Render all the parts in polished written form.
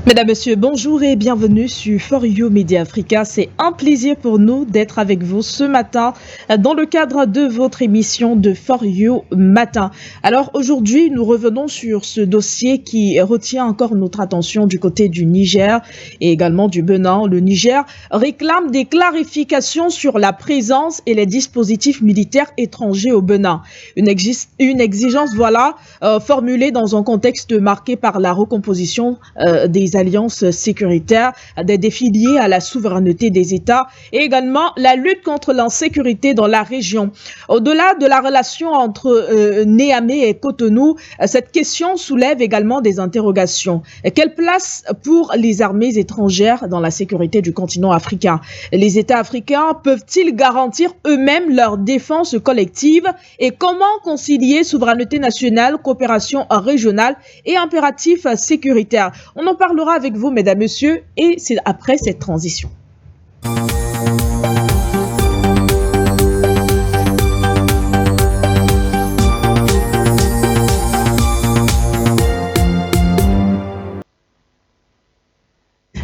Mesdames, Messieurs, bonjour et bienvenue sur For You Media Africa. C'est un plaisir pour nous d'être avec vous ce matin dans le cadre de votre émission de For You Matin. Alors aujourd'hui, nous revenons sur ce dossier qui retient encore notre attention du côté du Niger et également du Bénin. Le Niger réclame des clarifications sur la présence et les dispositifs militaires étrangers au Bénin. Une exigence, formulée dans un contexte marqué par la recomposition des alliances sécuritaires, des défis liés à la souveraineté des États et également la lutte contre l'insécurité dans la région. Au-delà de la relation entre Niamey et Cotonou, cette question soulève également des interrogations. Quelle place pour les armées étrangères dans la sécurité du continent africain? Les États africains peuvent-ils garantir eux-mêmes leur défense collective? Et comment concilier souveraineté nationale, coopération régionale et impératifs sécuritaires? On en parlera avec vous, mesdames, messieurs, et c'est après cette transition.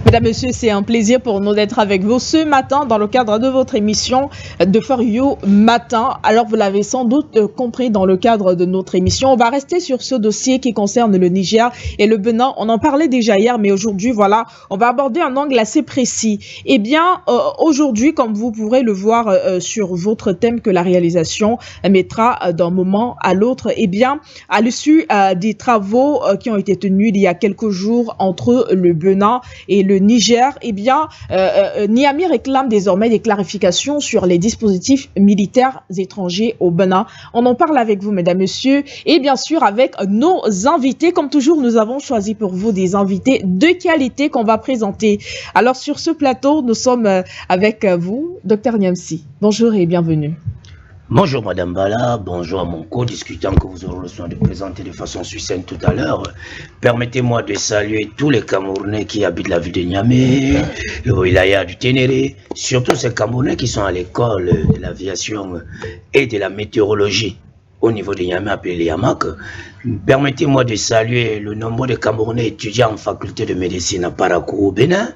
Mesdames, Messieurs, c'est un plaisir pour nous d'être avec vous ce matin dans le cadre de votre émission de For You Matin. Alors, vous l'avez sans doute compris dans le cadre de notre émission, on va rester sur ce dossier qui concerne le Niger et le Bénin. On en parlait déjà hier, mais aujourd'hui, voilà, on va aborder un angle assez précis. Eh bien, aujourd'hui, comme vous pourrez le voir sur votre thème que la réalisation mettra d'un moment à l'autre, eh bien, à l'issue des travaux qui ont été tenus il y a quelques jours entre le Bénin et le Niger, eh bien, Niamey réclame désormais des clarifications sur les dispositifs militaires étrangers au Bénin. On en parle avec vous, mesdames, messieurs, et bien sûr avec nos invités. Comme toujours, nous avons choisi pour vous des invités de qualité qu'on va présenter. Alors, sur ce plateau, nous sommes avec vous, Dr Niamsi. Bonjour et bienvenue. Bonjour Madame Bala, bonjour à mon co-discutant que vous aurez le soin de présenter de façon succincte tout à l'heure. Permettez-moi de saluer tous les Camerounais qui habitent la ville de Niamey, le wilaya du Ténéré, surtout ces Camerounais qui sont à l'école de l'aviation et de la météorologie au niveau de Niamey appelé les Yamak. Permettez-moi de saluer le nombre de Camerounais étudiants en faculté de médecine à Parakou au Bénin,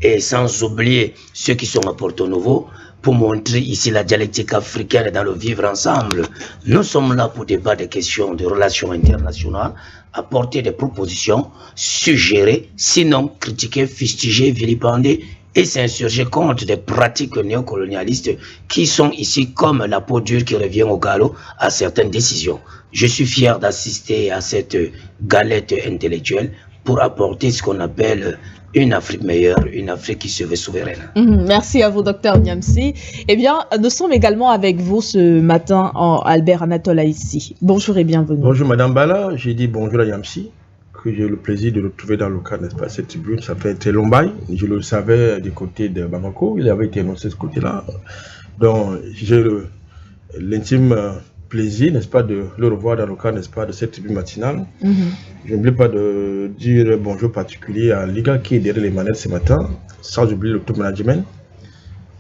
et sans oublier ceux qui sont à Porto Novo, pour montrer ici la dialectique africaine dans le vivre ensemble. Nous sommes là pour débattre des questions de relations internationales, apporter des propositions, suggérer, sinon critiquer, fustiger, vilipender et s'insurger contre des pratiques néocolonialistes qui sont ici comme la peau dure qui revient au galop à certaines décisions. Je suis fier d'assister à cette galette intellectuelle pour apporter ce qu'on appelle une Afrique meilleure, une Afrique qui se veut souveraine. Merci à vous, Dr Niamsi. Eh bien, nous sommes également avec vous ce matin, Albert Anatole ici. Bonjour et bienvenue. Bonjour Madame Bala, j'ai dit bonjour à Niamsi, que j'ai le plaisir de le retrouver dans le cadre, n'est-ce pas, cette tribune. Ça fait très long bail, je le savais du côté de Bamako, il avait été annoncé de ce côté-là. Donc, j'ai l'intime plaisir, n'est-ce pas, de le revoir dans le cadre, n'est-ce pas, de cette tribune matinale. Je n'oublie pas de dire bonjour particulier à Liga qui est derrière les manettes ce matin, sans oublier le top management.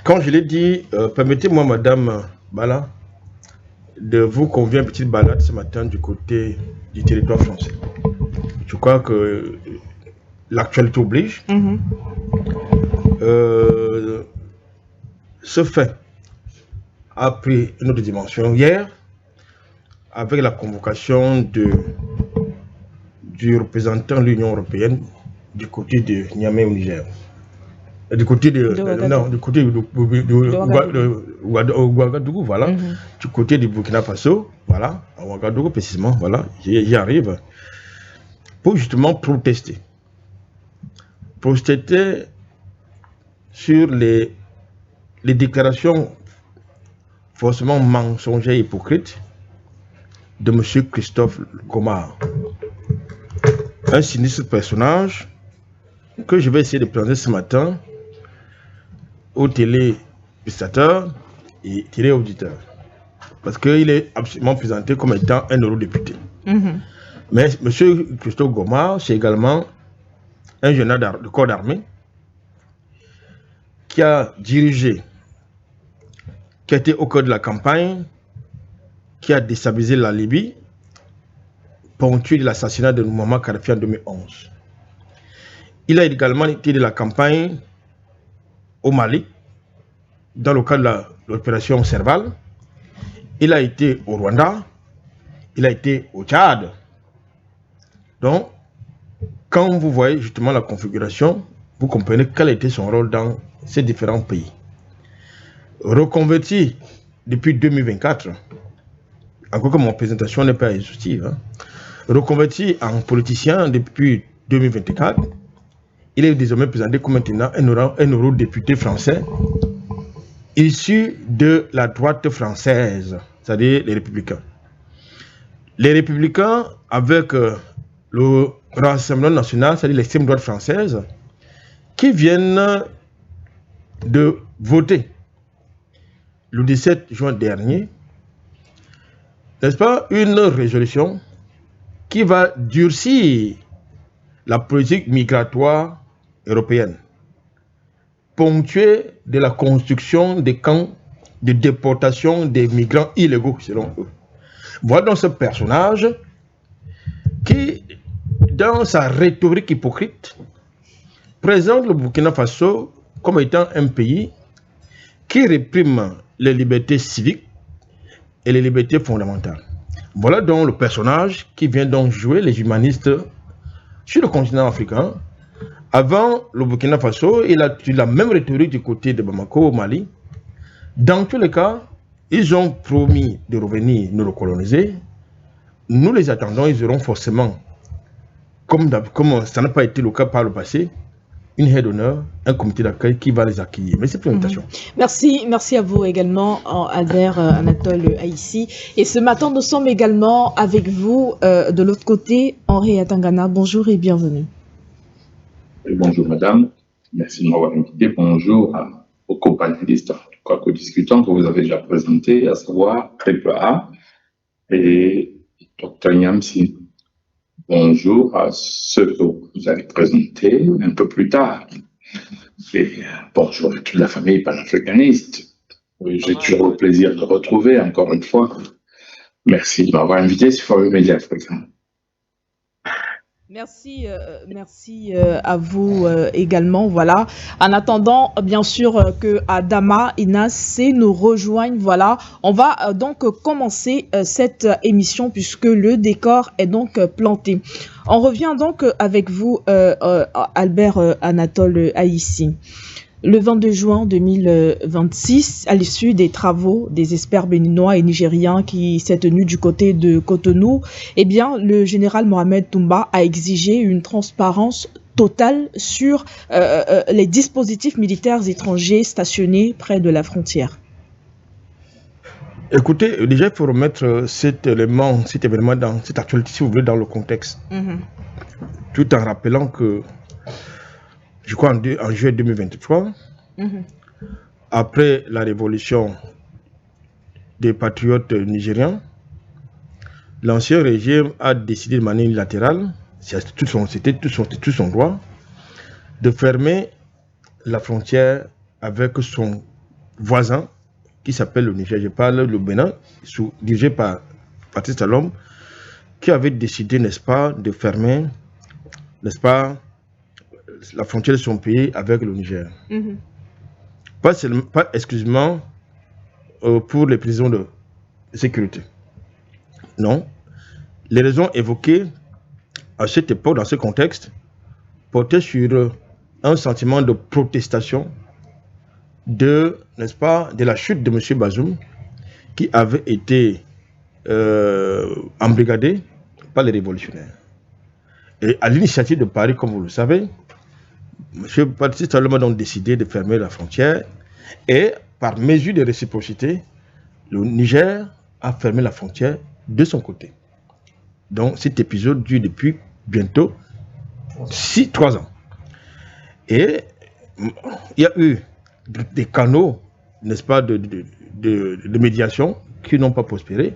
Quand je l'ai dit, permettez-moi, Madame Bala, de vous convier une petite balade ce matin du côté du territoire français. Je crois que l'actualité oblige. Ce fait a pris une autre dimension hier avec la convocation du représentant de l'Union européenne du côté de Niamey au Niger. Du côté de Ouagadougou, voilà. Du côté du Burkina Faso, voilà, à Ouagadougou précisément, voilà, j'y arrive. Pour justement protester. Protester sur les déclarations forcément mensongères et hypocrites de M. Christophe Gomard. Un sinistre personnage que je vais essayer de présenter ce matin aux téléspectateurs et téléauditeurs. Parce qu'il est absolument présenté comme étant un eurodéputé. Mais M. Christophe Gomard, c'est également un général de corps d'armée qui a dirigé, qui a été au cœur de la campagne, qui a déstabilisé la Libye, ponctué de l'assassinat de Mouammar Kadhafi en 2011. Il a également été de la campagne au Mali, dans le cadre de l'opération Serval. Il a été au Rwanda, il a été au Tchad. Donc, quand vous voyez justement la configuration, vous comprenez quel était son rôle dans ces différents pays. Reconverti depuis 2024, encore que mon présentation n'est pas exhaustive, hein, reconverti en politicien depuis 2024, il est désormais présenté comme maintenant un eurodéputé français issu de la droite française, c'est-à-dire les Républicains. Les Républicains, avec le Rassemblement national, c'est-à-dire l'extrême droite française, qui viennent de voter le 17 juin dernier, n'est-ce pas, une résolution qui va durcir la politique migratoire européenne, ponctuée de la construction des camps de déportation des migrants illégaux, selon eux. Voilà donc ce personnage qui, dans sa rhétorique hypocrite, présente le Burkina Faso comme étant un pays qui réprime les libertés civiques et les libertés fondamentales. Voilà donc le personnage qui vient donc jouer les humanistes sur le continent africain. Avant le Burkina Faso, il a eu la même rhétorique du côté de Bamako au Mali. Dans tous les cas, ils ont promis de revenir nous recoloniser. Nous les attendons, ils auront forcément, comme ça n'a pas été le cas par le passé, une aide d'honneur, un comité d'accueil qui va les accueillir. Mais c'est pour l'invitation. Merci à vous également, Albert Anatole Haïssi. Et ce matin, nous sommes également avec vous de l'autre côté, Henri Atangana. Bonjour et bienvenue. Bonjour madame, merci de m'avoir invité. Bonjour aux co-panélistes, co-discutants que vous avez déjà présentés, à savoir Triple A et Dr Nyamsi. Bonjour à ceux que vous allez présenter un peu plus tard. Et bonjour à toute la famille panafricaniste. J'ai toujours le plaisir de retrouver encore une fois. Merci de m'avoir invité sur Forum Média Africain. Merci à vous également. Voilà. En attendant, bien sûr, que Adama et Nassé nous rejoignent. Voilà. On va donc commencer cette émission puisque le décor est donc planté. On revient donc avec vous, Albert Anatole Haïssi. Le 22 juin 2026, à l'issue des travaux des experts béninois et nigériens qui s'est tenu du côté de Cotonou, eh bien, le général Mohamed Toumba a exigé une transparence totale sur les dispositifs militaires étrangers stationnés près de la frontière. Écoutez, déjà, il faut remettre cet événement dans cette actualité, si vous voulez, dans le contexte. Tout en rappelant que je crois en juillet 2023, après la révolution des patriotes nigériens, l'ancien régime a décidé de manière unilatérale, c'était tout son droit, de fermer la frontière avec son voisin qui s'appelle le Niger. Je parle du Bénin, dirigé par Patrice Talon, qui avait décidé, n'est-ce pas, de fermer, n'est-ce pas, la frontière de son pays avec le Niger. Pas exclusivement pour les prisons de sécurité. Non. Les raisons évoquées à cette époque, dans ce contexte, portaient sur un sentiment de protestation n'est-ce pas, de la chute de M. Bazoum, qui avait été embrigadé par les révolutionnaires. Et à l'initiative de Paris, comme vous le savez, M. Patrice Talon a donc décidé de fermer la frontière et, par mesure de réciprocité, le Niger a fermé la frontière de son côté. Donc cet épisode dure depuis bientôt 3 ans. Et il y a eu des canaux, n'est-ce pas, de médiation qui n'ont pas prospéré,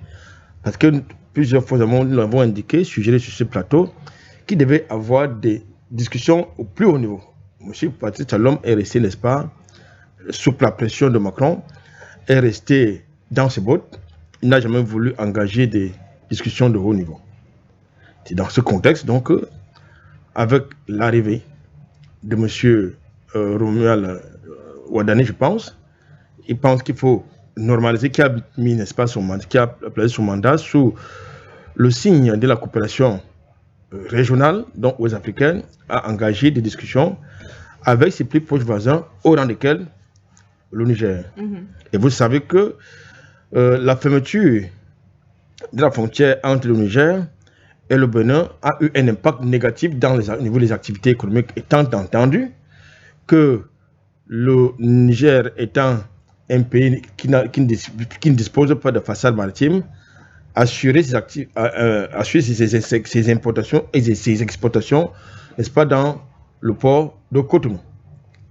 parce que plusieurs fois nous l'avons indiqué, suggéré sur ce plateau, qu'il devait avoir des discussions au plus haut niveau. M. Patrice Talon est resté, n'est-ce pas, sous la pression de Macron, est resté dans ses bottes. Il n'a jamais voulu engager des discussions de haut niveau. C'est dans ce contexte, donc, avec l'arrivée de M. Romuald Wadani, je pense. Il pense qu'il faut normaliser, qui a mis, n'est-ce pas, qui a placé son mandat sous le signe de la coopération régionale, donc ouest africaine, a engagé des discussions avec ses plus proches voisins, au rang desquels le Niger. Et vous savez que la fermeture de la frontière entre le Niger et le Bénin a eu un impact négatif au niveau des activités économiques, étant entendu que le Niger étant un pays qui ne dispose pas de façade maritime, assurer ses importations et ses exportations, n'est-ce pas, dans le port de Cotonou.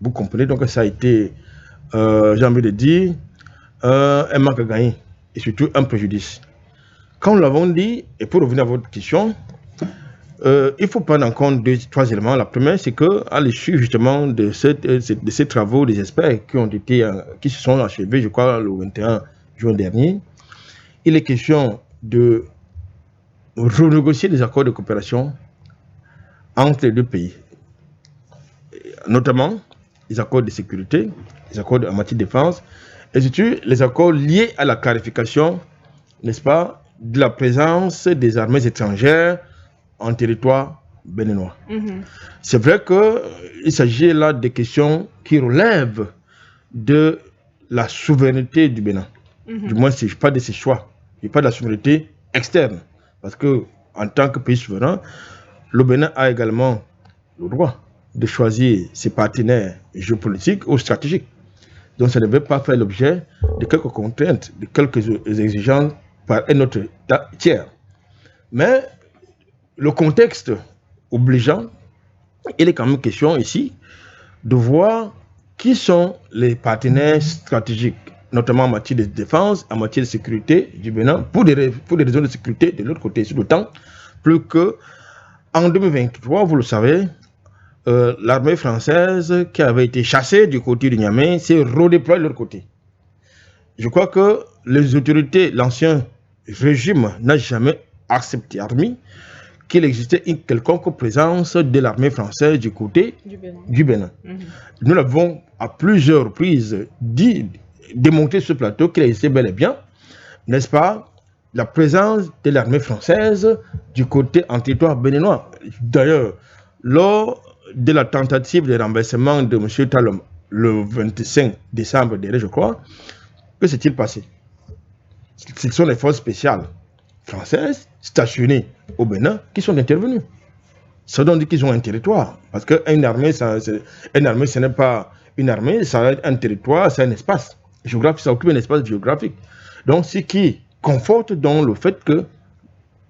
Vous comprenez donc que ça a été, j'ai envie de dire, un manque à gagner et surtout un préjudice. Comme nous l'avons dit, et pour revenir à votre question, il faut prendre en compte 3 éléments. La première, c'est qu'à l'issue justement de ces travaux des experts qui se sont achevés, je crois, le 21 juin dernier, il est question de renégocier les accords de coopération entre les 2 pays, notamment les accords de sécurité, les accords en matière de défense, et surtout les accords liés à la clarification, n'est-ce pas, de la présence des armées étrangères en territoire béninois. C'est vrai qu'il s'agit là de questions qui relèvent de la souveraineté du Bénin. Du moins, ce n'est pas de ses choix. Il n'y a pas de la souveraineté externe. Parce que, en tant que pays souverain, le Bénin a également le droit de choisir ses partenaires géopolitiques ou stratégiques. Donc, ça ne devait pas faire l'objet de quelques contraintes, de quelques exigences par un autre tiers. Mais le contexte obligeant, il est quand même question ici de voir qui sont les partenaires stratégiques, notamment en matière de défense, en matière de sécurité du Bénin, pour des raisons de sécurité de l'autre côté, sur le temps, plus que en 2023, vous le savez, l'armée française qui avait été chassée du côté du Niamey s'est redéployée de l'autre côté. Je crois que les autorités, l'ancien régime n'a jamais accepté, admis qu'il existait une quelconque présence de l'armée française du côté du Bénin. Nous l'avons à plusieurs reprises démontré sur ce plateau qu'il existait bel et bien, n'est-ce pas, la présence de l'armée française du côté en territoire béninois. D'ailleurs, lors de la tentative de renversement de M. Talon le 25 décembre dernier, je crois, que s'est-il passé? Ce sont les forces spéciales françaises stationnées au Bénin qui sont intervenues. Ça donne dire qu'ils ont un territoire. Parce qu'une armée, ce n'est pas une armée, ça a un territoire, c'est un espace géographique, ça occupe un espace géographique. Donc, ce qui conforte dans le fait que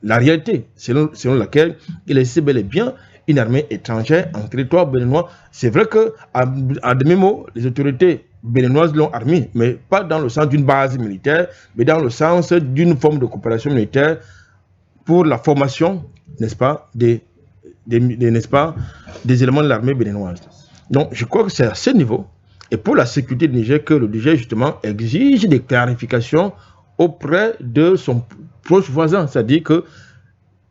la réalité, selon laquelle il existe bel et bien une armée étrangère en territoire béninois. C'est vrai qu'à demi-mot, les autorités béninoises l'ont armée, mais pas dans le sens d'une base militaire, mais dans le sens d'une forme de coopération militaire pour la formation, n'est-ce pas, des éléments de l'armée béninoise. Donc, je crois que c'est à ce niveau, et pour la sécurité du Niger, que le Niger, justement, exige des clarifications auprès de son proche voisin. C'est-à-dire que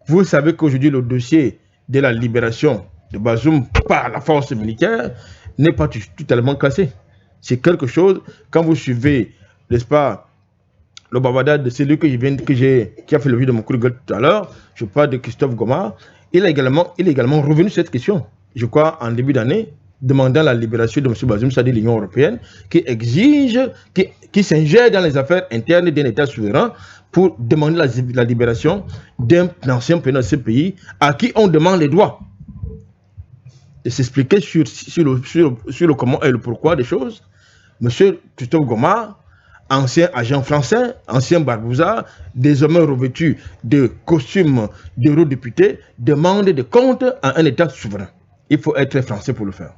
vous savez qu'aujourd'hui, le dossier de la libération de Bazoum par la force militaire n'est pas totalement classé. C'est quelque chose, quand vous suivez, n'est-ce pas, le bavardage de celui qui a fait le vide de mon coup de gueule tout à l'heure, je parle de Christophe Goma, il est également revenu sur cette question, je crois, en début d'année, demandant la libération de M. Bazoum, c'est-à-dire l'Union européenne, qui exige, qui s'ingère dans les affaires internes d'un État souverain pour demander la libération d'un ancien président de ce pays à qui on demande les droits. Et s'expliquer sur le comment et le pourquoi des choses. M. Christophe Goma, ancien agent français, ancien Barbouza, désormais revêtu de costume d'eurodéputé, demande des comptes à un État souverain. Il faut être français pour le faire.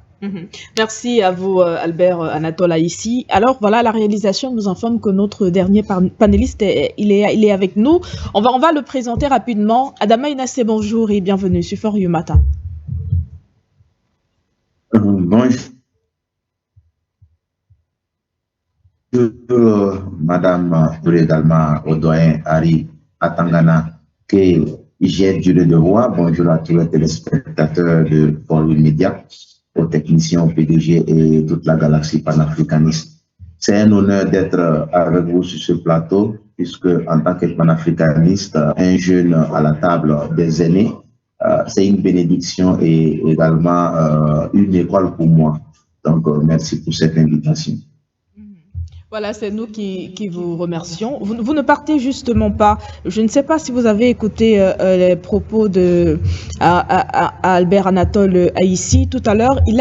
Merci à vous, Albert Anatole ici. Alors voilà, la réalisation nous informe que notre dernier panéliste, il est avec nous. On va le présenter rapidement. Adama Inassé, bonjour et bienvenue sur For You Matin. Bonjour, Madame également au doyen Harry Atangana, que j'ai duré de voir. Bonjour à tous les téléspectateurs de For You Media. aux techniciens, aux PDG et toute la galaxie panafricaniste. C'est un honneur d'être avec vous sur ce plateau, puisque en tant que panafricaniste, un jeune à la table des aînés, c'est une bénédiction et également une école pour moi. Donc, merci pour cette invitation. Voilà, c'est nous qui vous remercions. Vous ne partez justement pas. Je ne sais pas si vous avez écouté les propos de Albert Anatole Haïssi tout à l'heure. Il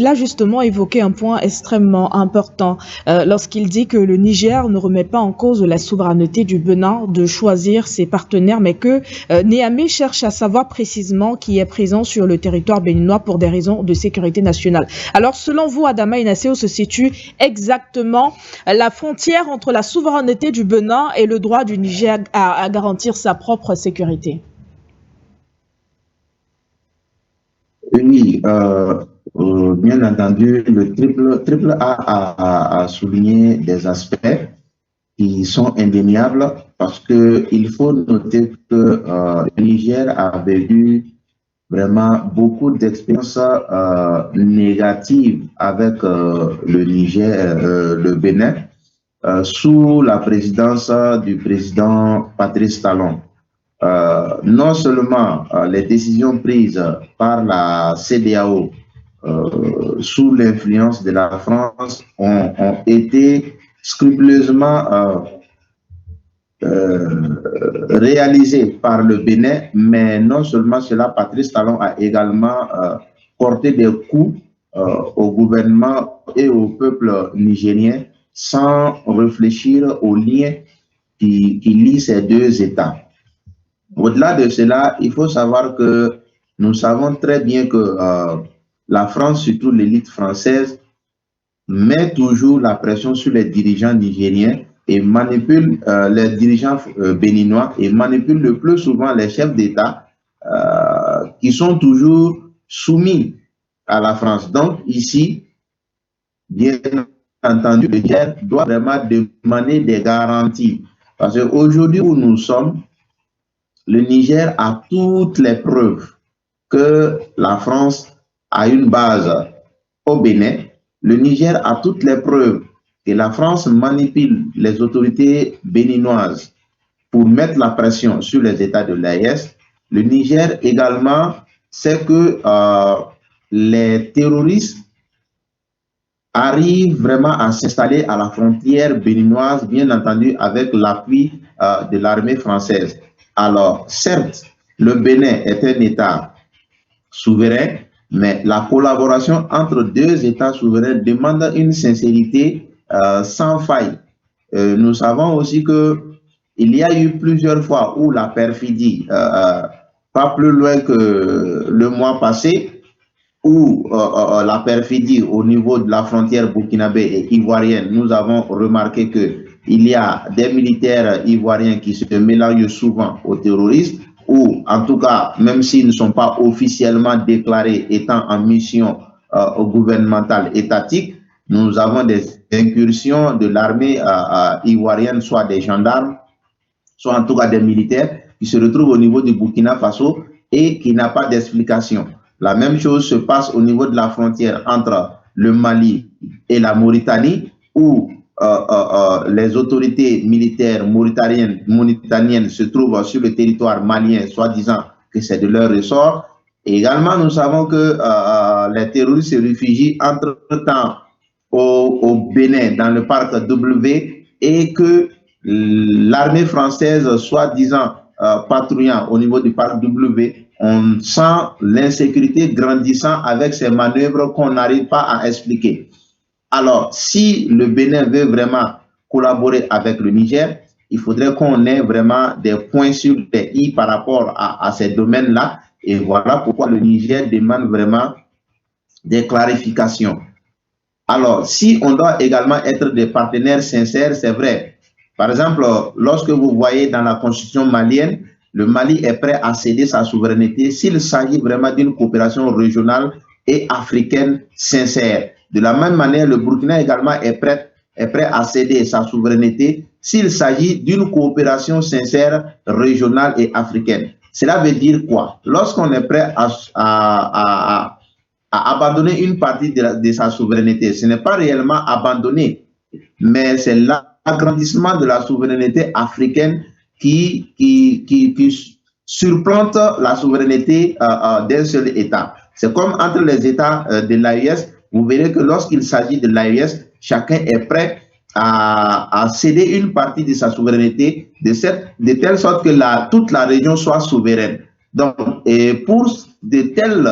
a justement évoqué un point extrêmement important lorsqu'il dit que le Niger ne remet pas en cause la souveraineté du Bénin de choisir ses partenaires, mais que Niamey cherche à savoir précisément qui est présent sur le territoire béninois pour des raisons de sécurité nationale. Alors, selon vous, Adama Inassé, se situe exactement la frontière entre la souveraineté du Bénin et le droit du Niger à garantir sa propre sécurité? Oui, bien entendu, le triple A a souligné des aspects qui sont indéniables parce qu'il faut noter que le Niger avait eu vraiment beaucoup d'expériences négatives avec le Bénin, sous la présidence du président Patrice Talon. Non seulement les décisions prises par la CEDEAO sous l'influence de la France ont été scrupuleusement réalisé par le Bénin, mais non seulement cela, Patrice Talon a également porté des coups au gouvernement et au peuple nigérien sans réfléchir aux liens qui lient ces deux États. Au-delà de cela, il faut savoir que nous savons très bien que la France, surtout l'élite française, met toujours la pression sur les dirigeants nigériens et manipule les dirigeants béninois et manipule le plus souvent les chefs d'État qui sont toujours soumis à la France. Donc ici, bien entendu, le Niger doit vraiment demander des garanties. Parce qu'aujourd'hui où nous sommes, le Niger a toutes les preuves que la France a une base au Bénin. Le Niger a toutes les preuves que la France manipule les autorités béninoises pour mettre la pression sur les États de l'AES. Le Niger également sait que les terroristes arrivent vraiment à s'installer à la frontière béninoise, bien entendu avec l'appui de l'armée française. Alors, certes, le Bénin est un État souverain, mais la collaboration entre deux États souverains demande une sincérité sans faille. Nous savons aussi qu'il y a eu plusieurs fois où la perfidie, pas plus loin que le mois passé, où la perfidie au niveau de la frontière burkinabé et ivoirienne, nous avons remarqué qu'il y a des militaires ivoiriens qui se mélangent souvent aux terroristes, ou en tout cas, même s'ils ne sont pas officiellement déclarés étant en mission gouvernementale étatique, nous avons des incursions de l'armée ivoirienne, soit des gendarmes, soit en tout cas des militaires, qui se retrouvent au niveau du Burkina Faso et qui n'a pas d'explication. La même chose se passe au niveau de la frontière entre le Mali et la Mauritanie, où les autorités militaires mauritaniennes se trouvent sur le territoire malien, soi-disant que c'est de leur ressort. Et également, nous savons que les terroristes se réfugient entre-temps au Bénin, dans le parc W, et que l'armée française, soi-disant patrouillant au niveau du parc W, on sent l'insécurité grandissant avec ces manœuvres qu'on n'arrive pas à expliquer. Alors, si le Bénin veut vraiment collaborer avec le Niger, il faudrait qu'on ait vraiment des points sur les i par rapport à ces domaines-là. Et voilà pourquoi le Niger demande vraiment des clarifications. Alors, si on doit également être des partenaires sincères, c'est vrai. Par exemple, lorsque vous voyez dans la constitution malienne, le Mali est prêt à céder sa souveraineté s'il s'agit vraiment d'une coopération régionale et africaine sincère. De la même manière, le Burkina également est prêt à céder sa souveraineté s'il s'agit d'une coopération sincère régionale et africaine. Cela veut dire quoi? Lorsqu'on est prêt a abandonné une partie de sa souveraineté. Ce n'est pas réellement abandonné, mais c'est l'agrandissement de la souveraineté africaine qui surplante la souveraineté d'un seul État. C'est comme entre les États de l'AES, vous verrez que lorsqu'il s'agit de l'AES, chacun est prêt à céder une partie de sa souveraineté de telle sorte que toute la région soit souveraine. Donc, et pour de telles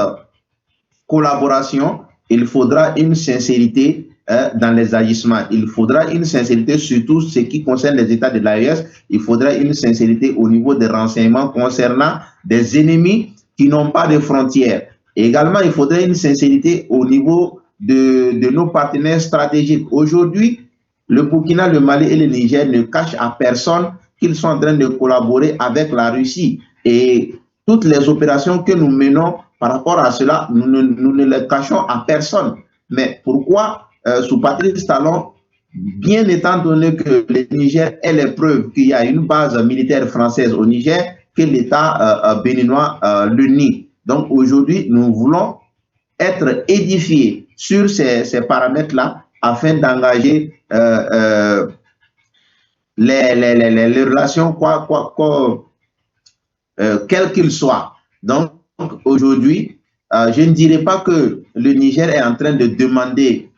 collaborations, il faudra une sincérité dans les agissements. Il faudra une sincérité surtout ce qui concerne les États de l'AES. Il faudra une sincérité au niveau des renseignements concernant des ennemis qui n'ont pas de frontières. Et également, il faudrait une sincérité au niveau de nos partenaires stratégiques. Aujourd'hui, le Burkina, le Mali et le Niger ne cachent à personne qu'ils sont en train de collaborer avec la Russie. Et toutes les opérations que nous menons par rapport à cela, nous ne les cachons à personne. Mais pourquoi, sous Patrice Talon, bien étant donné que le Niger est les preuves qu'il y a une base militaire française au Niger, que l'État béninois le nie. Donc aujourd'hui, nous voulons être édifiés sur ces paramètres-là afin d'engager les relations, quelles qu'ils soient. Donc aujourd'hui, je ne dirais pas que le Niger est en train de demander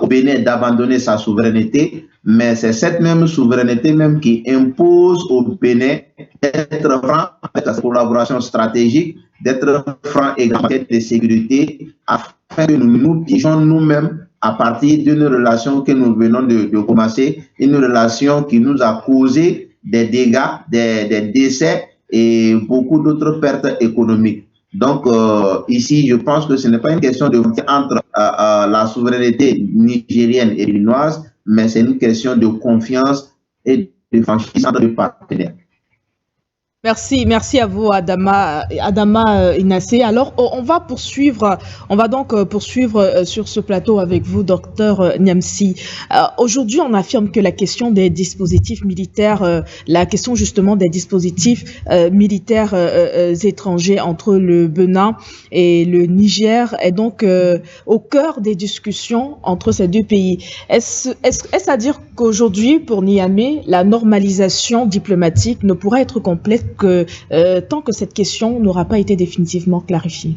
au Bénin d'abandonner sa souveraineté, mais c'est cette même souveraineté même qui impose au Bénin d'être franc avec sa collaboration stratégique, d'être franc également en matière de sécurité, afin que nous pigeons nous-mêmes à partir d'une relation que nous venons de commencer, une relation qui nous a causé des dégâts, des décès et beaucoup d'autres pertes économiques. Donc ici, je pense que ce n'est pas une question de entre la souveraineté nigérienne et béninoise, mais c'est une question de confiance et de franchise entre les partenaires. Merci à vous, Adama Inassé. Alors, on va donc poursuivre sur ce plateau avec vous, docteur Niamsi. Aujourd'hui, on affirme que la question des dispositifs militaires, la question justement des dispositifs militaires étrangers entre le Bénin et le Niger est donc au cœur des discussions entre ces deux pays. Est-ce à dire qu'aujourd'hui, pour Niamey, la normalisation diplomatique ne pourra être complète tant que cette question n'aura pas été définitivement clarifiée?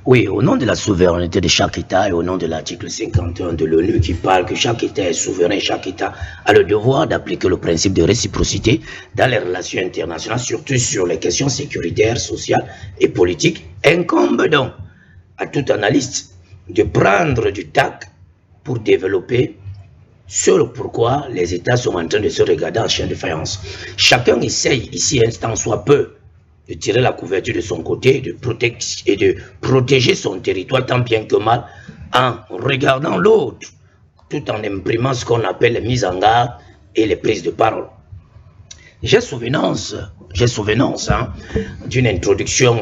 Oui, au nom de la souveraineté de chaque État et au nom de l'article 51 de l'ONU qui parle que chaque État est souverain, chaque État a le devoir d'appliquer le principe de réciprocité dans les relations internationales, surtout sur les questions sécuritaires, sociales et politiques, incombe donc à tout analyste de prendre du tact pour développer ce pourquoi les États sont en train de se regarder en chien de faïence. Chacun essaye ici, un temps soit peu, de tirer la couverture de son côté et de protéger son territoire tant bien que mal en regardant l'autre, tout en imprimant ce qu'on appelle les mises en garde et les prises de parole. J'ai souvenance d'une introduction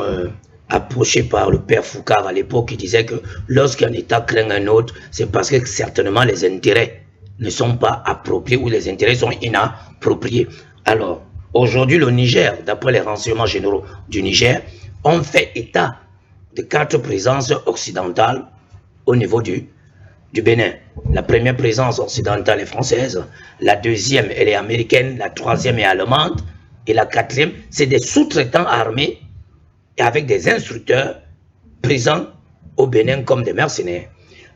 approchée par le père Foucault à l'époque qui disait que lorsqu'un État craint un autre, c'est parce que certainement les intérêts ne sont pas appropriés ou les intérêts sont inappropriés. Alors, aujourd'hui, le Niger, d'après les renseignements généraux du Niger, ont fait état de 4 présences occidentales au niveau du Bénin. La première présence occidentale est française, la deuxième, elle est américaine, la troisième est allemande, et la quatrième, c'est des sous-traitants armés et avec des instructeurs présents au Bénin comme des mercenaires.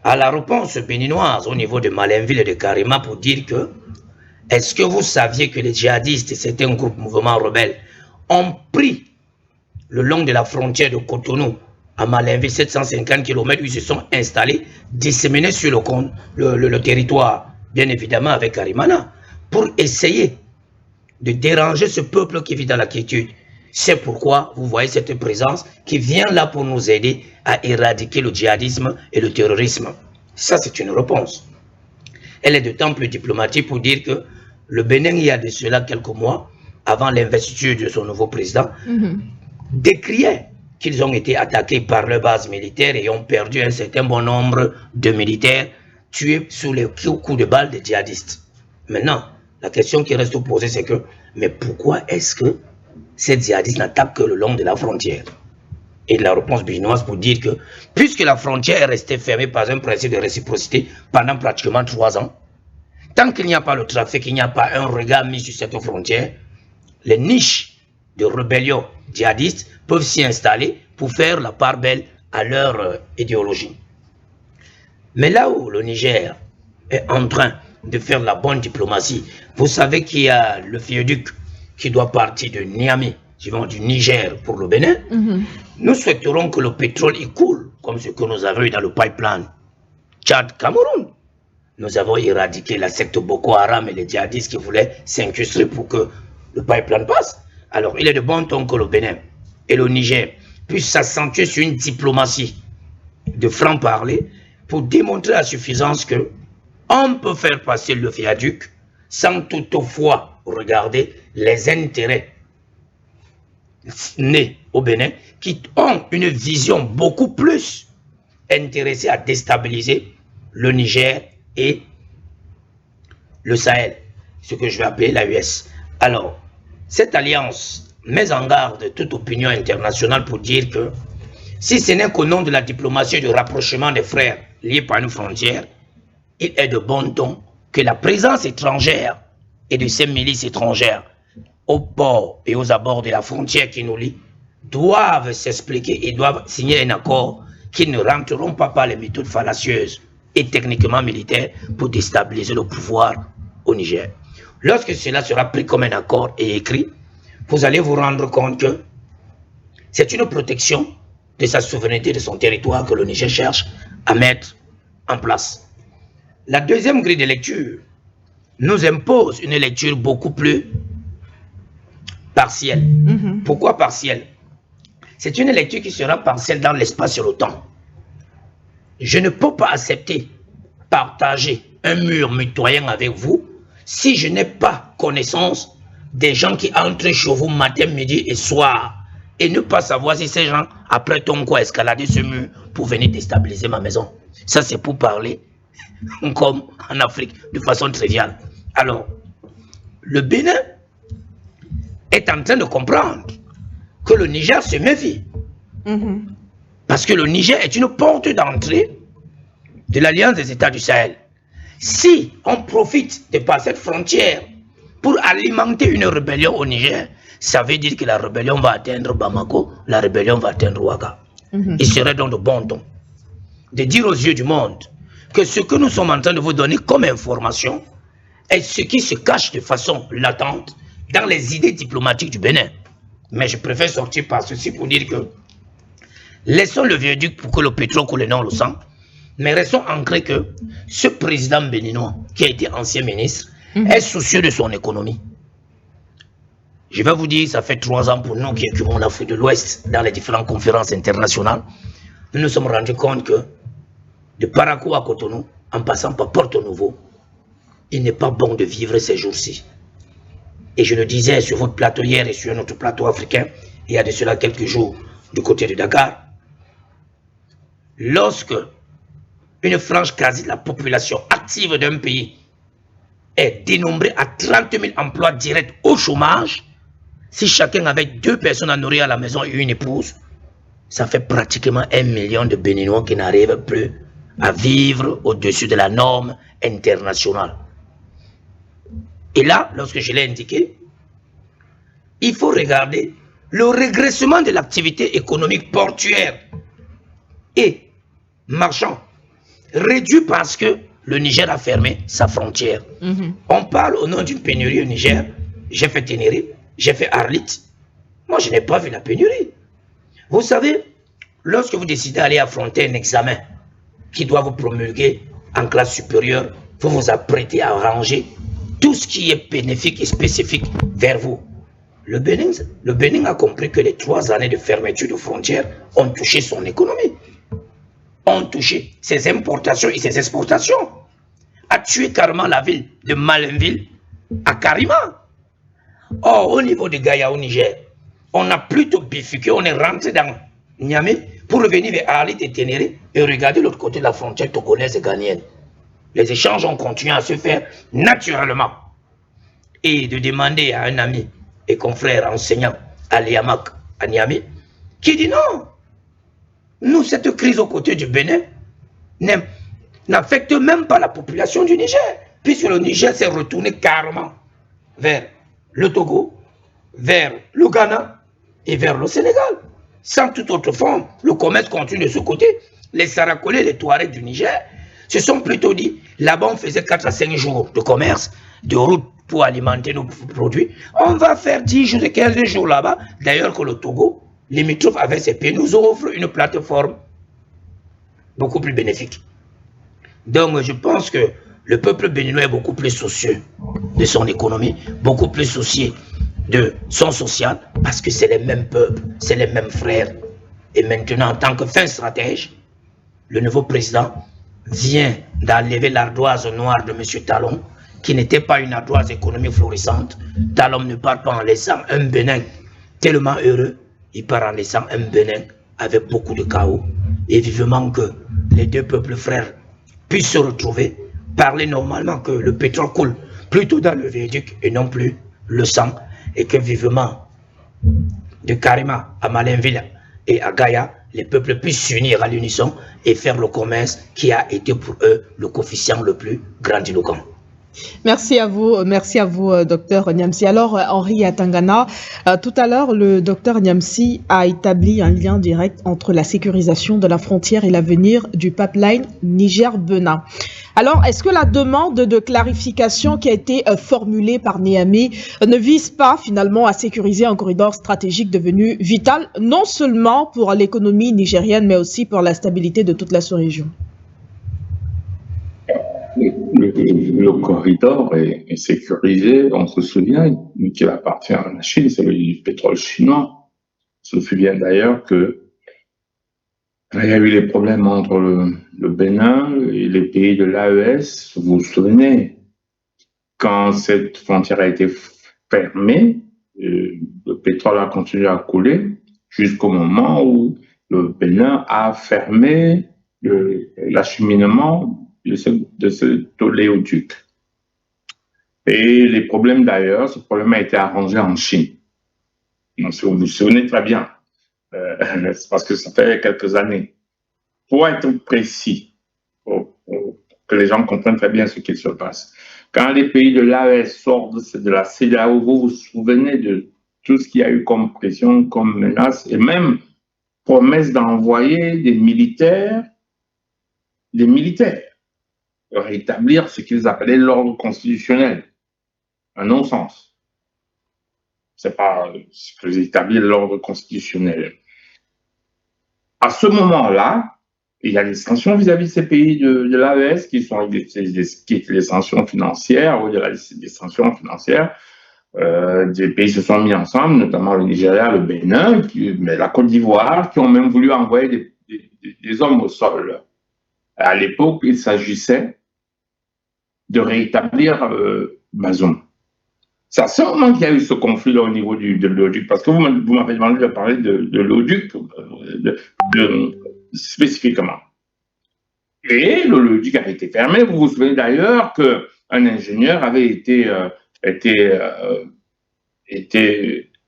À la réponse béninoise au niveau de Malinville et de Karima pour dire que est-ce que vous saviez que les djihadistes et certains groupes mouvements rebelles ont pris le long de la frontière de Cotonou à Malinville 750 km où ils se sont installés, disséminés sur le territoire, bien évidemment avec Karimana, pour essayer de déranger ce peuple qui vit dans la quiétude. C'est pourquoi vous voyez cette présence qui vient là pour nous aider à éradiquer le djihadisme et le terrorisme. Ça, c'est une réponse. Elle est d'autant plus diplomatique pour dire que le Bénin, il y a de cela quelques mois, avant l'investiture de son nouveau président, décriait qu'ils ont été attaqués par leur base militaire et ont perdu un certain bon nombre de militaires tués sous les coups de balles des djihadistes. Maintenant, la question qui reste posée, c'est que, mais pourquoi est-ce que ces djihadistes n'attaquent que le long de la frontière? et de la réponse béninoise pour dire que, puisque la frontière est restée fermée par un principe de réciprocité pendant pratiquement 3 ans, tant qu'il n'y a pas le trafic, il n'y a pas un regard mis sur cette frontière, les niches de rébellion djihadistes peuvent s'y installer pour faire la part belle à leur idéologie. Mais là où le Niger est en train de faire la bonne diplomatie, vous savez qu'il y a le viaduc qui doit partir de Niamey, du Niger pour le Bénin. Nous souhaiterons que le pétrole y coule, comme ce que nous avons eu dans le pipeline Tchad-Cameroun. Nous avons éradiqué la secte Boko Haram et les djihadistes qui voulaient s'incruster pour que le pipeline passe. Alors, il est de bon ton que le Bénin et le Niger puissent s'accentuer sur une diplomatie de franc-parler pour démontrer à suffisance que on peut faire passer le viaduc sans toutefois regarder les intérêts nés au Bénin qui ont une vision beaucoup plus intéressée à déstabiliser le Niger et le Sahel, ce que je vais appeler l'AES. Alors, cette alliance met en garde toute opinion internationale pour dire que si ce n'est qu'au nom de la diplomatie et du rapprochement des frères liés par une frontière, il est de bon ton que la présence étrangère et de ces milices étrangères au port et aux abords de la frontière qui nous lie doivent s'expliquer et doivent signer un accord qui ne rentreront pas par les méthodes fallacieuses et techniquement militaires pour déstabiliser le pouvoir au Niger. Lorsque cela sera pris comme un accord et écrit, vous allez vous rendre compte que c'est une protection de sa souveraineté, de son territoire que le Niger cherche à mettre en place. La deuxième grille de lecture nous impose une lecture beaucoup plus partielle. Pourquoi partielle? C'est une lecture qui sera partielle dans l'espace et le temps. Je ne peux pas accepter partager un mur mitoyen avec vous si je n'ai pas connaissance des gens qui entrent chez vous matin, midi et soir et ne pas savoir si ces gens, après ton quoi, escalader ce mur pour venir déstabiliser ma maison. Ça, c'est pour parler comme en Afrique, de façon triviale. Alors, le Bénin est en train de comprendre que le Niger se méfie. Parce que le Niger est une porte d'entrée de l'Alliance des États du Sahel. Si on profite de par cette frontière pour alimenter une rébellion au Niger, ça veut dire que la rébellion va atteindre Bamako, la rébellion va atteindre Ouaga. Il serait donc de bon ton de dire aux yeux du monde que ce que nous sommes en train de vous donner comme information est ce qui se cache de façon latente dans les idées diplomatiques du Bénin. Mais je préfère sortir par ceci pour dire que laissons le viaduc pour que le pétrole coule non le sang, mais restons ancrés que ce président béninois, qui a été ancien ministre, est soucieux de son économie. Je vais vous dire, ça fait 3 ans pour nous qui occupons l'Afrique de l'Ouest dans les différentes conférences internationales, nous nous sommes rendus compte que de Parakou à Cotonou, en passant par Porto Novo, il n'est pas bon de vivre ces jours-ci. Et je le disais sur votre plateau hier et sur notre plateau africain, il y a de cela quelques jours, du côté de Dakar, lorsque une frange quasi de la population active d'un pays est dénombrée à 30 000 emplois directs au chômage, si chacun avait 2 personnes à nourrir à la maison et une épouse, ça fait pratiquement 1 million de Béninois qui n'arrivent plus à vivre au-dessus de la norme internationale. Et là, lorsque je l'ai indiqué, il faut regarder le régressement de l'activité économique portuaire et marchand, réduit parce que le Niger a fermé sa frontière. On parle au nom d'une pénurie au Niger. J'ai fait Ténéré, j'ai fait Arlit. Moi, je n'ai pas vu la pénurie. Vous savez, lorsque vous décidez d'aller affronter un examen qui doit vous promulguer en classe supérieure, vous vous apprêtez à ranger tout ce qui est bénéfique et spécifique vers vous. Le Bénin a compris que les 3 années de fermeture de frontières ont touché son économie, ont touché ses importations et ses exportations, a tué carrément la ville de Malinville à Karima. Or, au niveau de Gaïa au Niger, on a plutôt bifurqué, on est rentré dans Niamey pour revenir vers Arlit et Ténéré et regarder l'autre côté de la frontière togolaise et ghanéenne. Les échanges ont continué à se faire naturellement. Et de demander à un ami et confrère enseignant à Liamak, à Niamey, qui dit non, Nous, cette crise aux côtés du Bénin n'affecte même pas la population du Niger, puisque le Niger s'est retourné carrément vers le Togo, vers le Ghana et vers le Sénégal. Sans toute autre forme, le commerce continue de ce côté. Les Sarakolais, les Touaregs du Niger se sont plutôt dit, là-bas on faisait 4 à 5 jours de commerce, de route pour alimenter nos produits. On va faire 10 jours et 15 jours là-bas. D'ailleurs que le Togo, limitrophe avec ses pays, nous offre une plateforme beaucoup plus bénéfique. Donc je pense que le peuple béninois est beaucoup plus soucieux de son économie, beaucoup plus soucieux de son social, parce que c'est les mêmes peuples, c'est les mêmes frères. Et maintenant, en tant que fin stratège, le nouveau président vient d'enlever l'ardoise noire de M. Talon, qui n'était pas une ardoise économique florissante. Talon ne part pas en laissant un Bénin tellement heureux, il part en laissant un Bénin avec beaucoup de chaos. Et vivement que les deux peuples frères puissent se retrouver, parler normalement que le pétrole coule plutôt dans le viaduc et non plus le sang, et que vivement de Karima à Malinville et à Gaïa, les peuples puissent s'unir à l'unisson et faire le commerce qui a été pour eux le coefficient le plus grandiloquent. Merci à vous, docteur Niamsi. Alors, Henri Atangana, tout à l'heure, le docteur Niamsi a établi un lien direct entre la sécurisation de la frontière et l'avenir du pipeline Niger-Benin. Alors, est-ce que la demande de clarification qui a été formulée par Niamey ne vise pas finalement à sécuriser un corridor stratégique devenu vital, non seulement pour l'économie nigérienne, mais aussi pour la stabilité de toute la sous-région? Le corridor est sécurisé, on se souvient qu'il appartient à la Chine, c'est le pétrole chinois. On se souvient d'ailleurs que il y a eu les problèmes entre le Bénin et les pays de l'AES. Vous vous souvenez, quand cette frontière a été fermée, le pétrole a continué à couler jusqu'au moment où le Bénin a fermé l'acheminement de ce oléoduc. Et les problèmes d'ailleurs, ce problème a été arrangé en Chine. Donc, si vous vous souvenez très bien, c'est parce que ça fait quelques années. Pour être précis, pour que les gens comprennent très bien ce qui se passe, quand les pays de l'AES sortent de la CEDEAO, vous vous souvenez de tout ce qu'il y a eu comme pression, comme menace, et même promesse d'envoyer des militaires rétablir ce qu'ils appelaient l'ordre constitutionnel. Un non-sens. C'est pas ce que établir l'ordre constitutionnel. À ce moment-là, il y a des sanctions vis-à-vis de ces pays de l'AES qui sont les sanctions financières, au-delà des sanctions financières. Des pays se sont mis ensemble, notamment le Nigeria, le Bénin, mais la Côte d'Ivoire, qui ont même voulu envoyer des hommes au sol. À l'époque, il s'agissait de rétablir Bazoum. C'est à ce moment qu'il y a eu ce conflit-là au niveau de l'ODUC, parce que vous m'avez demandé de parler de l'ODUC spécifiquement. Et l'ODUC avait été fermé. Vous vous souvenez d'ailleurs qu'un ingénieur avait été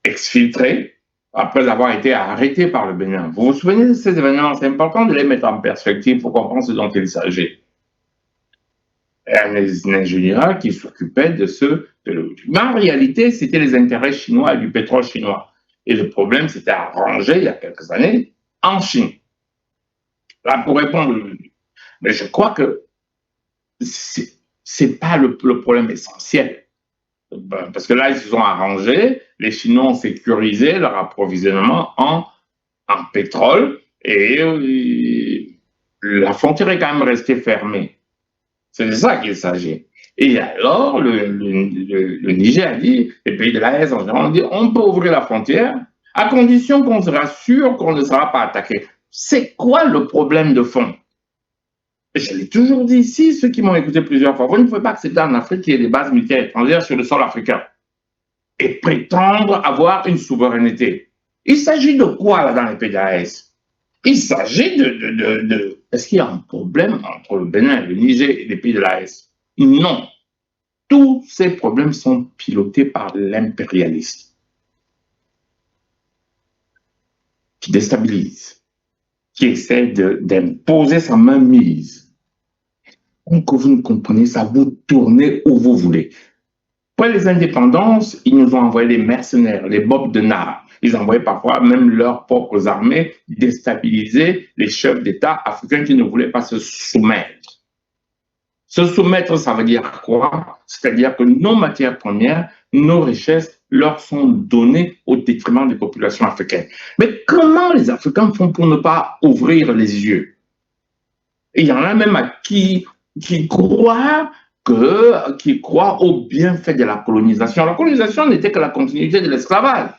exfiltré après avoir été arrêté par le Bénin. Vous vous souvenez de ces événements? C'est important de les mettre en perspective pour comprendre ce dont il s'agit. Un ingénieur qui s'occupait de l'ODUC. Mais en réalité, c'était les intérêts chinois et du pétrole chinois. Et le problème s'était arrangé il y a quelques années en Chine. Là, pour répondre, mais je crois que c'est pas le problème essentiel. Parce que là, ils se sont arrangés, les Chinois ont sécurisé leur approvisionnement en pétrole et la frontière est quand même restée fermée. C'est de ça qu'il s'agit. Et alors, le Niger a dit, les pays de l'AES en général ont dit, on peut ouvrir la frontière à condition qu'on sera sûr qu'on ne sera pas attaqué. C'est quoi le problème de fond? Je l'ai toujours dit ici, ceux qui m'ont écouté plusieurs fois, vous ne pouvez pas accepter en Afrique qu'il y ait des bases militaires étrangères sur le sol africain et prétendre avoir une souveraineté. Il s'agit de quoi là dans les pays de l'AES? Il s'agit de... Est-ce qu'il y a un problème entre le Bénin, le Niger et les pays de l'AES? Non. Tous ces problèmes sont pilotés par l'impérialisme qui déstabilise, qui essaie d'imposer sa mainmise. Donc, vous ne comprenez ça, vous tournez où vous voulez. Après les indépendances, ils nous ont envoyé les mercenaires, les bobs de nard. Ils envoyaient parfois même leurs propres armées déstabiliser les chefs d'État africains qui ne voulaient pas se soumettre. Se soumettre, ça veut dire quoi? C'est-à-dire que nos matières premières, nos richesses leur sont données au détriment des populations africaines. Mais comment les Africains font pour ne pas ouvrir les yeux? Et il y en a même à qui croient au bienfait de la colonisation. La colonisation n'était que la continuité de l'esclavage.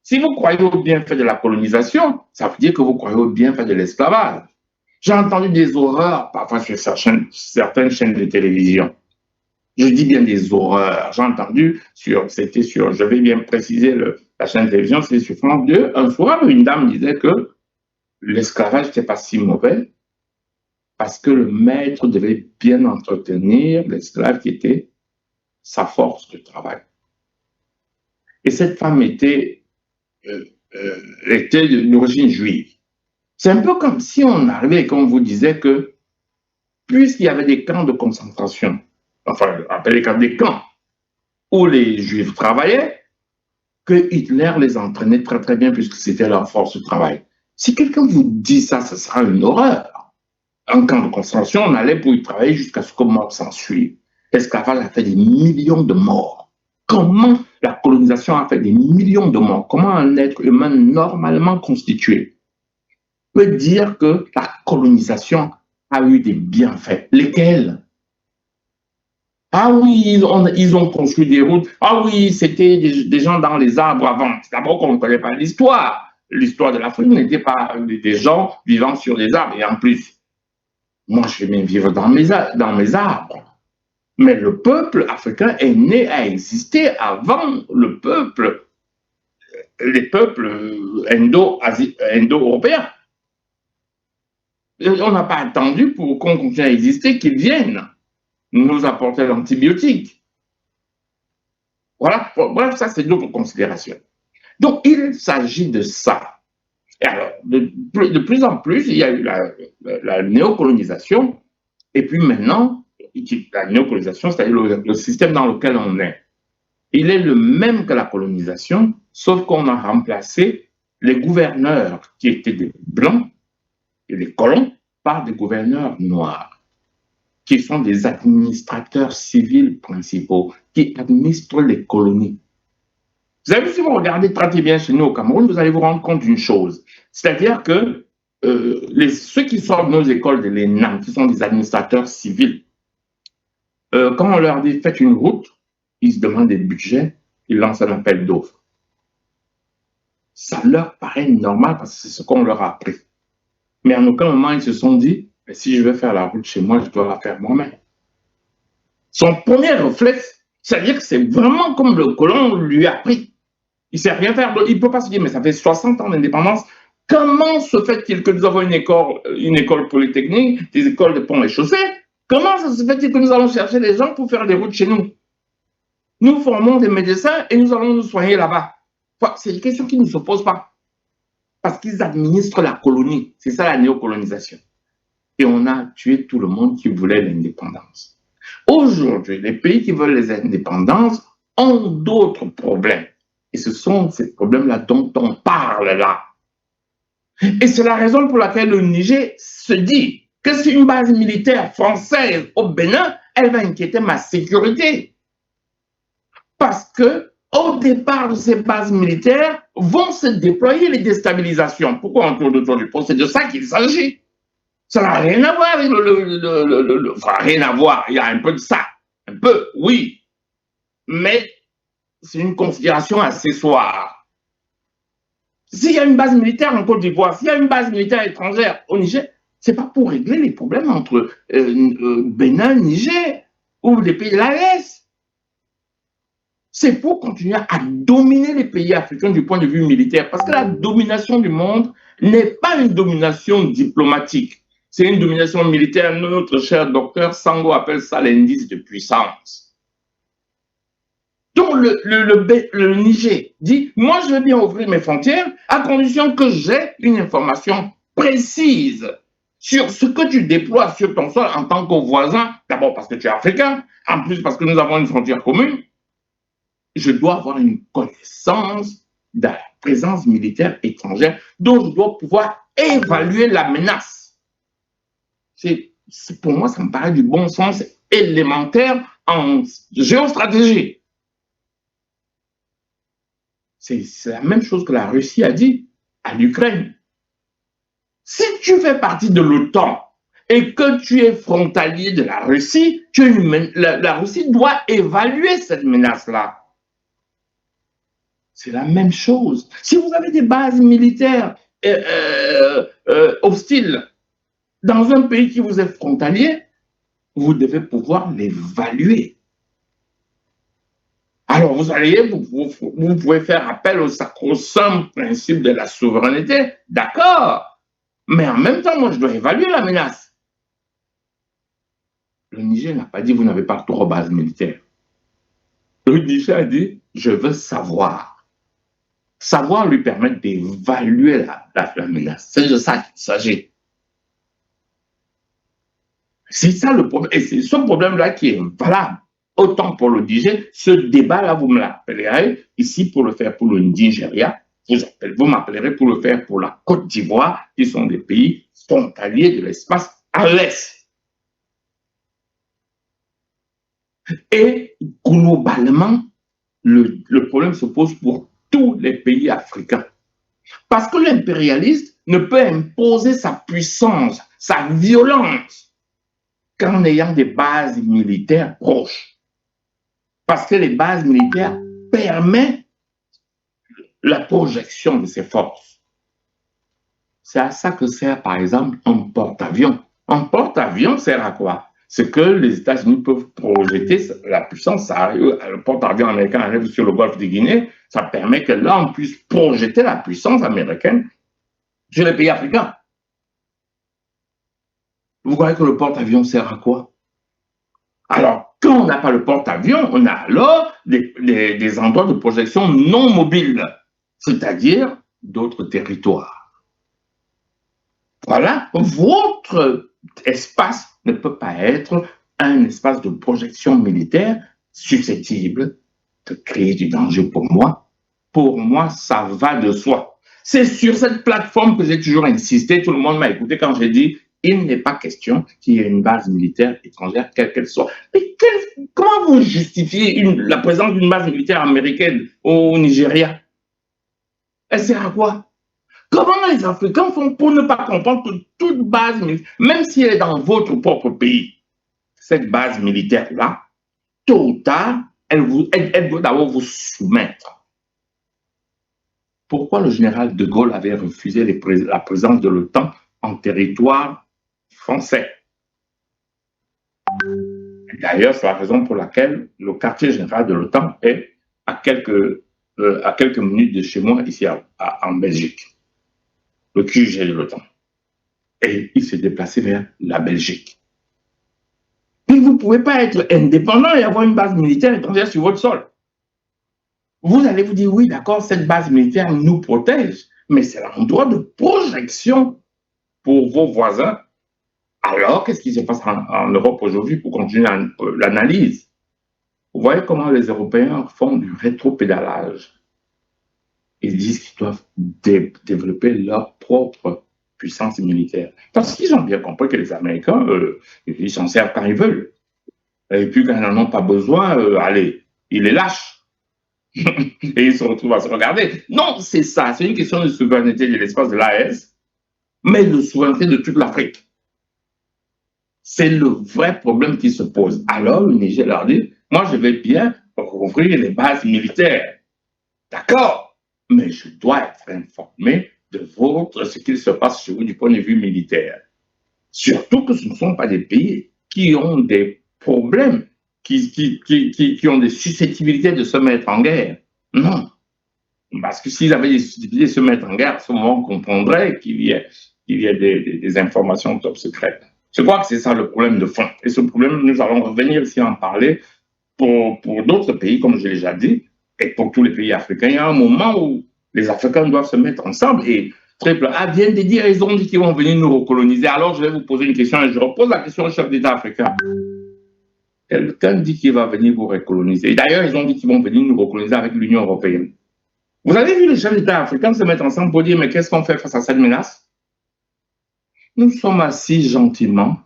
Si vous croyez au bienfait de la colonisation, ça veut dire que vous croyez au bienfait de l'esclavage. J'ai entendu des horreurs parfois sur certaines chaînes de télévision. Je dis bien des horreurs. J'ai entendu je vais bien préciser la chaîne de télévision, c'était sur France 2. Un soir, une dame disait que l'esclavage n'était pas si mauvais parce que le maître devait bien entretenir l'esclave qui était sa force de travail. Et cette femme était d'origine juive. C'est un peu comme si on arrivait et qu'on vous disait que, puisqu'il y avait des camps de concentration, enfin, appelés des camps, où les Juifs travaillaient, que Hitler les entraînait très très bien puisque c'était leur force de travail. Si quelqu'un vous dit ça, ce sera une horreur. Un camp de concentration, on allait pour y travailler jusqu'à ce que mort s'ensuive. L'esclavage a fait des millions de morts. Comment la colonisation a fait des millions de morts? Comment un être humain normalement constitué peut dire que la colonisation a eu des bienfaits? Lesquels? Ah oui, ils ont construit des routes. Ah oui, c'était des gens dans les arbres avant. D'abord qu'on ne connaît pas l'histoire. L'histoire de l'Afrique n'était pas des gens vivant sur des arbres. Et en plus, moi, je vais bien vivre dans mes arbres. Mais le peuple africain est né à exister avant les peuples indo-européens. On n'a pas attendu pour qu'on continue à exister qu'ils viennent nous apporter l'antibiotique. Voilà, bref, ça c'est d'autres considérations. Donc il s'agit de ça. Et alors, de plus en plus, il y a eu la néocolonisation, et puis maintenant, la néocolonisation, c'est-à-dire le système dans lequel on est. Il est le même que la colonisation, sauf qu'on a remplacé les gouverneurs qui étaient des blancs et les colons par des gouverneurs noirs, qui sont des administrateurs civils principaux, qui administrent les colonies. Vous avez vu, si vous regardez très bien chez nous au Cameroun, vous allez vous rendre compte d'une chose. C'est-à-dire que ceux qui sortent de nos écoles de l'ENAM, qui sont des administrateurs civils, quand on leur dit faites une route, ils se demandent des budgets, ils lancent un appel d'offres. Ça leur paraît normal parce que c'est ce qu'on leur a appris. Mais en aucun moment, ils se sont dit, si je veux faire la route chez moi, je dois la faire moi-même. Son premier réflexe, c'est-à-dire que c'est vraiment comme le colon lui a appris. Il ne sait rien faire. Il ne peut pas se dire, mais ça fait 60 ans d'indépendance. Comment se fait-il que nous avons une école polytechnique, des écoles de ponts et chaussées? Comment ça se fait-il que nous allons chercher des gens pour faire des routes chez nous? Nous formons des médecins et nous allons nous soigner là-bas. C'est une question qui ne se pose pas. Parce qu'ils administrent la colonie. C'est ça la néocolonisation. Et on a tué tout le monde qui voulait l'indépendance. Aujourd'hui, les pays qui veulent les indépendances ont d'autres problèmes. Et ce sont ces problèmes-là dont on parle là. Et c'est la raison pour laquelle le Niger se dit que si une base militaire française au Bénin, elle va inquiéter ma sécurité. Parce que au départ de ces bases militaires vont se déployer les déstabilisations. Pourquoi on tourne autour du pot? C'est de ça qu'il s'agit. Ça n'a rien à voir avec enfin, rien à voir, il y a un peu de ça. Un peu, oui. Mais c'est une considération accessoire. S'il y a une base militaire en Côte d'Ivoire, s'il y a une base militaire étrangère au Niger, ce n'est pas pour régler les problèmes entre Bénin, Niger ou les pays de l'AES. C'est pour continuer à dominer les pays africains du point de vue militaire. Parce que la domination du monde n'est pas une domination diplomatique. C'est une domination militaire. Notre cher docteur Sango appelle ça l'indice de puissance. Donc le Niger dit, moi je veux bien ouvrir mes frontières à condition que j'ai une information précise sur ce que tu déploies sur ton sol en tant que voisin, d'abord parce que tu es africain, en plus parce que nous avons une frontière commune, je dois avoir une connaissance de la présence militaire étrangère dont je dois pouvoir évaluer la menace. Pour moi, ça me paraît du bon sens élémentaire en géostratégie. C'est la même chose que la Russie a dit à l'Ukraine. Si tu fais partie de l'OTAN et que tu es frontalier de la Russie, la Russie doit évaluer cette menace-là. C'est la même chose. Si vous avez des bases militaires hostiles dans un pays qui vous est frontalier, vous devez pouvoir l'évaluer. Alors, vous pouvez faire appel au sacro-saint principe de la souveraineté, d'accord, mais en même temps, moi, je dois évaluer la menace. Le Niger n'a pas dit, vous n'avez pas trop de bases militaires. Le Niger a dit, je veux savoir. Savoir lui permettre d'évaluer la menace. C'est de ça qu'il s'agit. C'est ça le problème. Et c'est ce problème-là qui est valable. Autant pour le Niger, ce débat-là, vous me l'appellerez ici pour le faire pour le Nigeria. Vous m'appellerez pour le faire pour la Côte d'Ivoire, qui sont des pays frontaliers de l'espace à l'Est. Et globalement, le problème se pose pour tous les pays africains. Parce que l'impérialiste ne peut imposer sa puissance, sa violence, qu'en ayant des bases militaires proches. Parce que les bases militaires permettent la projection de ses forces. C'est à ça que sert, par exemple, un porte-avions. Un porte-avions sert à quoi? C'est que les États-Unis peuvent projeter la puissance. Le porte-avions américain arrive sur le golfe de Guinée, ça permet que là, on puisse projeter la puissance américaine sur les pays africains. Vous croyez que le porte-avions sert à quoi? Alors, quand on n'a pas le porte-avions, on a alors des endroits de projection non mobiles, c'est-à-dire d'autres territoires. Voilà, votre espace ne peut pas être un espace de projection militaire susceptible de créer du danger pour moi. Pour moi, ça va de soi. C'est sur cette plateforme que j'ai toujours insisté. Tout le monde m'a écouté quand j'ai dit il n'est pas question qu'il y ait une base militaire étrangère, quelle qu'elle soit. Mais comment vous justifiez la présence d'une base militaire américaine au Nigeria? Elle sert à quoi? Comment les Africains font pour ne pas comprendre que toute base militaire, même si elle est dans votre propre pays, cette base militaire-là, tôt ou tard, elle doit d'abord vous soumettre. Pourquoi le général de Gaulle avait refusé la présence de l'OTAN en territoire français? D'ailleurs, c'est la raison pour laquelle le quartier général de l'OTAN est à quelques minutes de chez moi, ici en Belgique. Le QG de l'OTAN. Et il s'est déplacé vers la Belgique. Puis vous ne pouvez pas être indépendant et avoir une base militaire étrangère sur votre sol. Vous allez vous dire, oui, d'accord, cette base militaire nous protège, mais c'est l'endroit de projection pour vos voisins. Alors, qu'est-ce qui se passe en Europe aujourd'hui pour continuer l'analyse? Vous voyez comment les Européens font du rétropédalage. Ils disent qu'ils doivent développer leur propre puissance militaire. Parce qu'ils ont bien compris que les Américains, ils s'en servent quand ils veulent. Et puis quand ils n'en ont pas besoin, allez, ils les lâchent. Et ils se retrouvent à se regarder. Non, c'est ça. C'est une question de souveraineté de l'espace de l'AES, mais de souveraineté de toute l'Afrique. C'est le vrai problème qui se pose. Alors, le Niger leur dit, moi, je vais bien rouvrir les bases militaires. D'accord, mais je dois être informé de ce qu'il se passe chez vous du point de vue militaire. Surtout que ce ne sont pas des pays qui ont des problèmes, qui ont des susceptibilités de se mettre en guerre. Non. Parce que s'ils avaient des susceptibilités de se mettre en guerre, à ce moment, on comprendrait qu'il y ait des informations top secrètes. Je crois que c'est ça le problème de fond. Et ce problème, nous allons revenir ici en parler pour d'autres pays, comme je l'ai déjà dit, et pour tous les pays africains. Il y a un moment où les Africains doivent se mettre ensemble et Triple A vient de dire, ils ont dit qu'ils vont venir nous recoloniser. Alors, je vais vous poser une question et je repose la question au chef d'État africain. Quelqu'un dit qu'il va venir vous recoloniser. D'ailleurs, ils ont dit qu'ils vont venir nous recoloniser avec l'Union européenne. Vous avez vu les chefs d'État africains se mettre ensemble pour dire, mais qu'est-ce qu'on fait face à cette menace? Nous sommes assis gentiment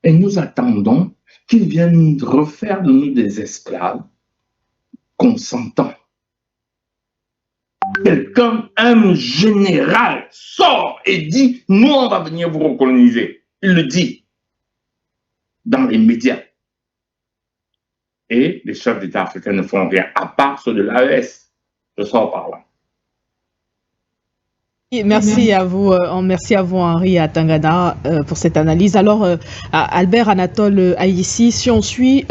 et nous attendons qu'ils viennent refaire de nous des esclaves consentants. Quelqu'un, un général, sort et dit, nous, on va venir vous recoloniser. Il le dit dans les médias. Et les chefs d'État africains ne font rien, à part ceux de l'AES. Je sors par là. Merci à vous, Henri Atangana, pour cette analyse. Alors, Albert Anatole Aïssi, si on suit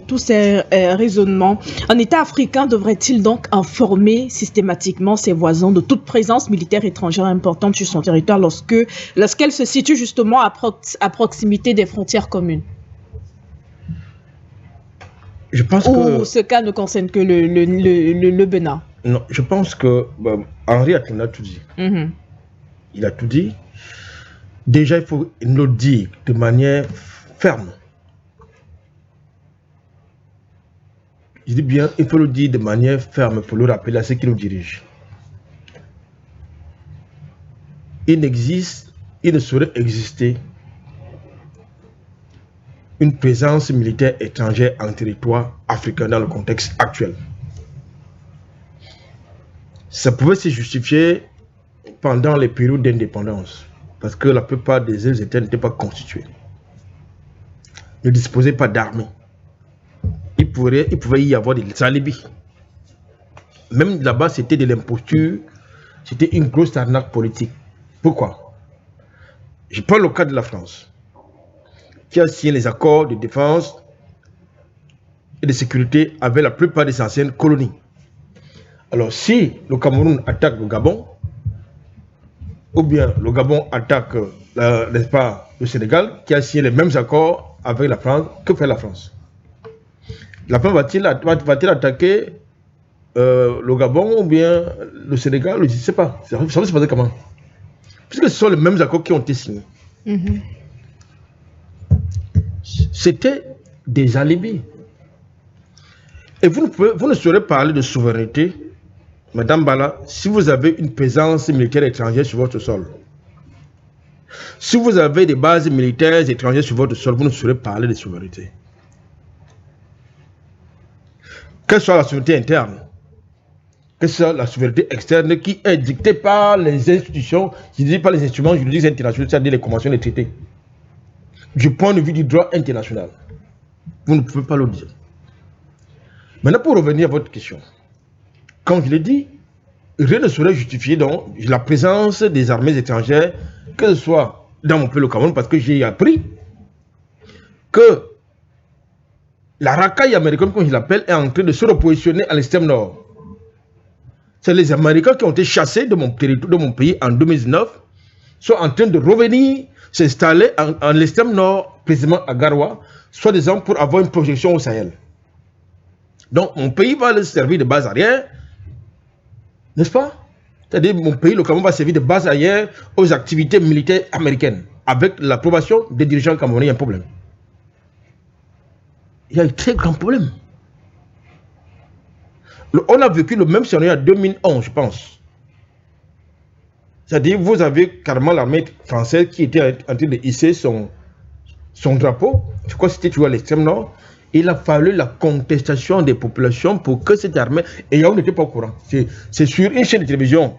tous ces raisonnements, un État africain devrait-il donc informer systématiquement ses voisins de toute présence militaire étrangère importante sur son territoire lorsqu'elle se situe justement à proximité des frontières communes? Je pense Ou ce cas ne concerne que le Bénin? Non, je pense que Henri Atangana a tout dit. Il a tout dit. Déjà, il faut le dire de manière ferme. Je dis bien, il faut le dire de manière ferme pour le rappeler à ceux qui nous dirigent. Il ne saurait exister une présence militaire étrangère en territoire africain dans le contexte actuel. Ça pouvait se justifier pendant les périodes d'indépendance, parce que la plupart des îles étaient n'étaient pas constituées, ne disposaient pas d'armées. Il pouvait y avoir des alibis. Même là-bas, c'était de l'imposture, c'était une grosse arnaque politique. Pourquoi? Je prends le cas de la France, qui a signé les accords de défense et de sécurité avec la plupart des anciennes colonies. Alors, si le Cameroun attaque le Gabon, ou bien le Gabon attaque, n'est-ce pas, le Sénégal, qui a signé les mêmes accords avec la France, que fait la France? La France va-t-il attaquer le Gabon ou bien le Sénégal? Je ne sais pas. Ça va se passer comment? Puisque ce sont les mêmes accords qui ont été signés. C'était des alibis. Et vous ne saurez parler de souveraineté, Madame Bala, si vous avez une présence militaire étrangère sur votre sol. Si vous avez des bases militaires étrangères sur votre sol, vous ne saurez parler de souveraineté. Quelle soit la souveraineté interne, quelle soit la souveraineté externe qui est dictée par les institutions, je dis par les instruments juridiques internationaux, c'est-à-dire les conventions, les traités, du point de vue du droit international. Vous ne pouvez pas le dire. Maintenant, pour revenir à votre question, comme je l'ai dit, rien ne saurait justifier donc la présence des armées étrangères, que ce soit dans mon pays le Cameroun, parce que j'ai appris que la racaille américaine, comme je l'appelle, est en train de se repositionner à l'extrême nord. C'est les Américains qui ont été chassés de mon territoire, de mon pays en 2019, sont en train de revenir s'installer en l'extrême nord, précisément à Garoua, soi-disant pour avoir une projection au Sahel. Donc mon pays va leur servir de base arrière, n'est-ce pas? C'est-à-dire mon pays, le Cameroun, va servir de base arrière aux activités militaires américaines. Avec l'approbation des dirigeants camerounais, il y a un problème. Il y a un très grand problème. On a vécu le même scénario en 2011, je pense. C'est-à-dire, vous avez carrément l'armée française qui était en train de hisser son drapeau. Je crois que c'était toujours à l'extrême nord. Il a fallu la contestation des populations pour que cette armée... Et on n'était pas au courant. C'est sur une chaîne de télévision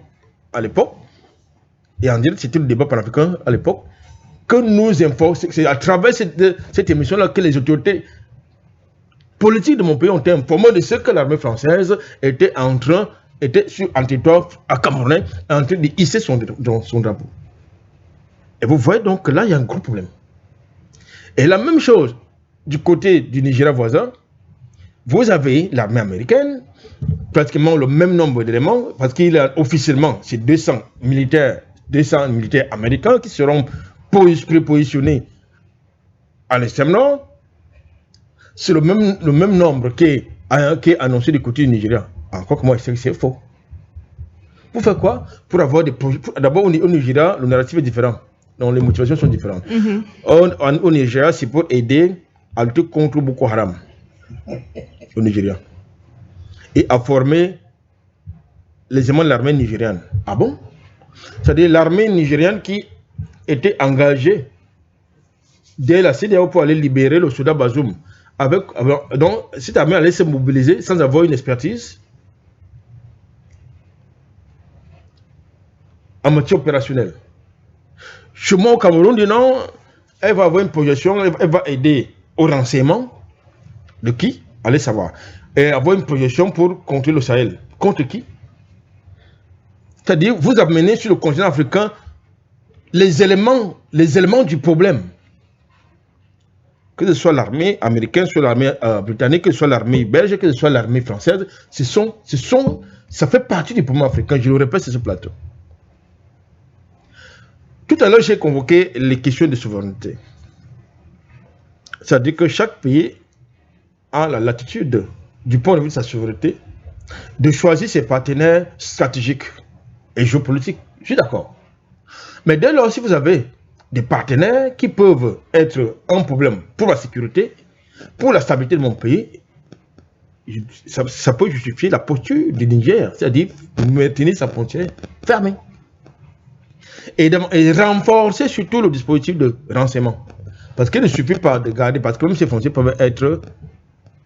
à l'époque, et en direct, c'était le débat panafricain à l'époque, que nous informons. C'est à travers cette émission-là que les autorités politiques de mon pays ont été informées de ce que l'armée française était sur un territoire à Cameroun, en train de hisser son drapeau. Et vous voyez donc que là, il y a un gros problème. Et la même chose, du côté du Nigeria voisin, vous avez l'armée américaine, pratiquement le même nombre d'éléments, parce qu'il a officiellement, c'est 200 militaires américains qui seront prépositionnés à l'extrême nord. C'est le même nombre qui est annoncé du côté du Nigeria. Encore que moi, je sais que c'est faux. Pour faire quoi? Pour avoir des projets. D'abord, au Nigeria, le narratif est différent. Donc, les motivations sont différentes. Au Nigeria, c'est pour aider à lutter contre Boko Haram. Au Nigeria. Et à former les éléments de l'armée nigériane. Ah bon? C'est-à-dire l'armée nigériane qui était engagée dès la CEDEAO pour aller libérer le soldat Bazoum. Donc, cette armée allait se mobiliser sans avoir une expertise en matière opérationnelle. Chez moi au Cameroun, dit non, elle va avoir une projection, elle va aider au renseignement de qui? Allez savoir. Et avoir une projection pour contrer le Sahel. Contre qui? C'est-à-dire, vous amenez sur le continent africain les éléments du problème. Que ce soit l'armée américaine, que ce soit l'armée britannique, que ce soit l'armée belge, que ce soit l'armée française, ça fait partie du problème africain. Je le répète sur ce plateau. Tout à l'heure, j'ai convoqué les questions de souveraineté. C'est-à-dire que chaque pays a la latitude, du point de vue de sa souveraineté, de choisir ses partenaires stratégiques et géopolitiques. Je suis d'accord. Mais dès lors, si vous avez des partenaires qui peuvent être un problème pour la sécurité, pour la stabilité de mon pays, ça peut justifier la posture du Niger, c'est-à-dire maintenir sa frontière fermée. Et renforcer surtout le dispositif de renseignement. Parce qu'il ne suffit pas de garder, parce que même ces frontières peuvent être,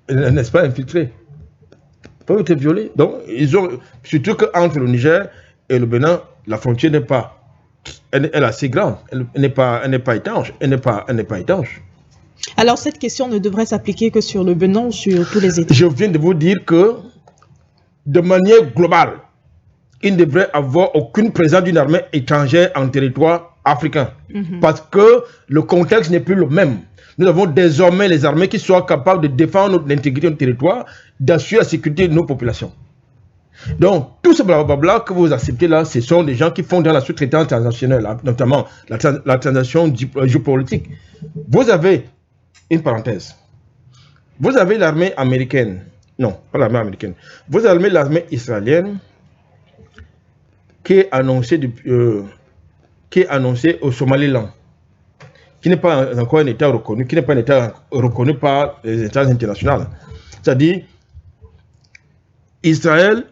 n'est-ce pas, infiltrées, peuvent être violées. Donc, surtout qu'entre le Niger et le Bénin, la frontière n'est pas, elle est assez grande, elle n'est pas étanche, elle n'est pas étanche. Alors, cette question ne devrait s'appliquer que sur le Bénin ou sur tous les États? Je viens de vous dire que, de manière globale, il ne devrait avoir aucune présence d'une armée étrangère en territoire africain. Parce que le contexte n'est plus le même. Nous avons désormais les armées qui soient capables de défendre l'intégrité de notre territoire, d'assurer la sécurité de nos populations. Donc, tout ce blablabla que vous acceptez là, ce sont des gens qui font dans la sous-traitance internationale, notamment la transaction géopolitique. Vous avez, une parenthèse, vous avez l'armée américaine, non, pas l'armée américaine, vous avez l'armée israélienne, qui est annoncé au Somaliland, qui n'est pas encore un État reconnu, qui n'est pas un État reconnu par les États internationaux. C'est-à-dire, Israël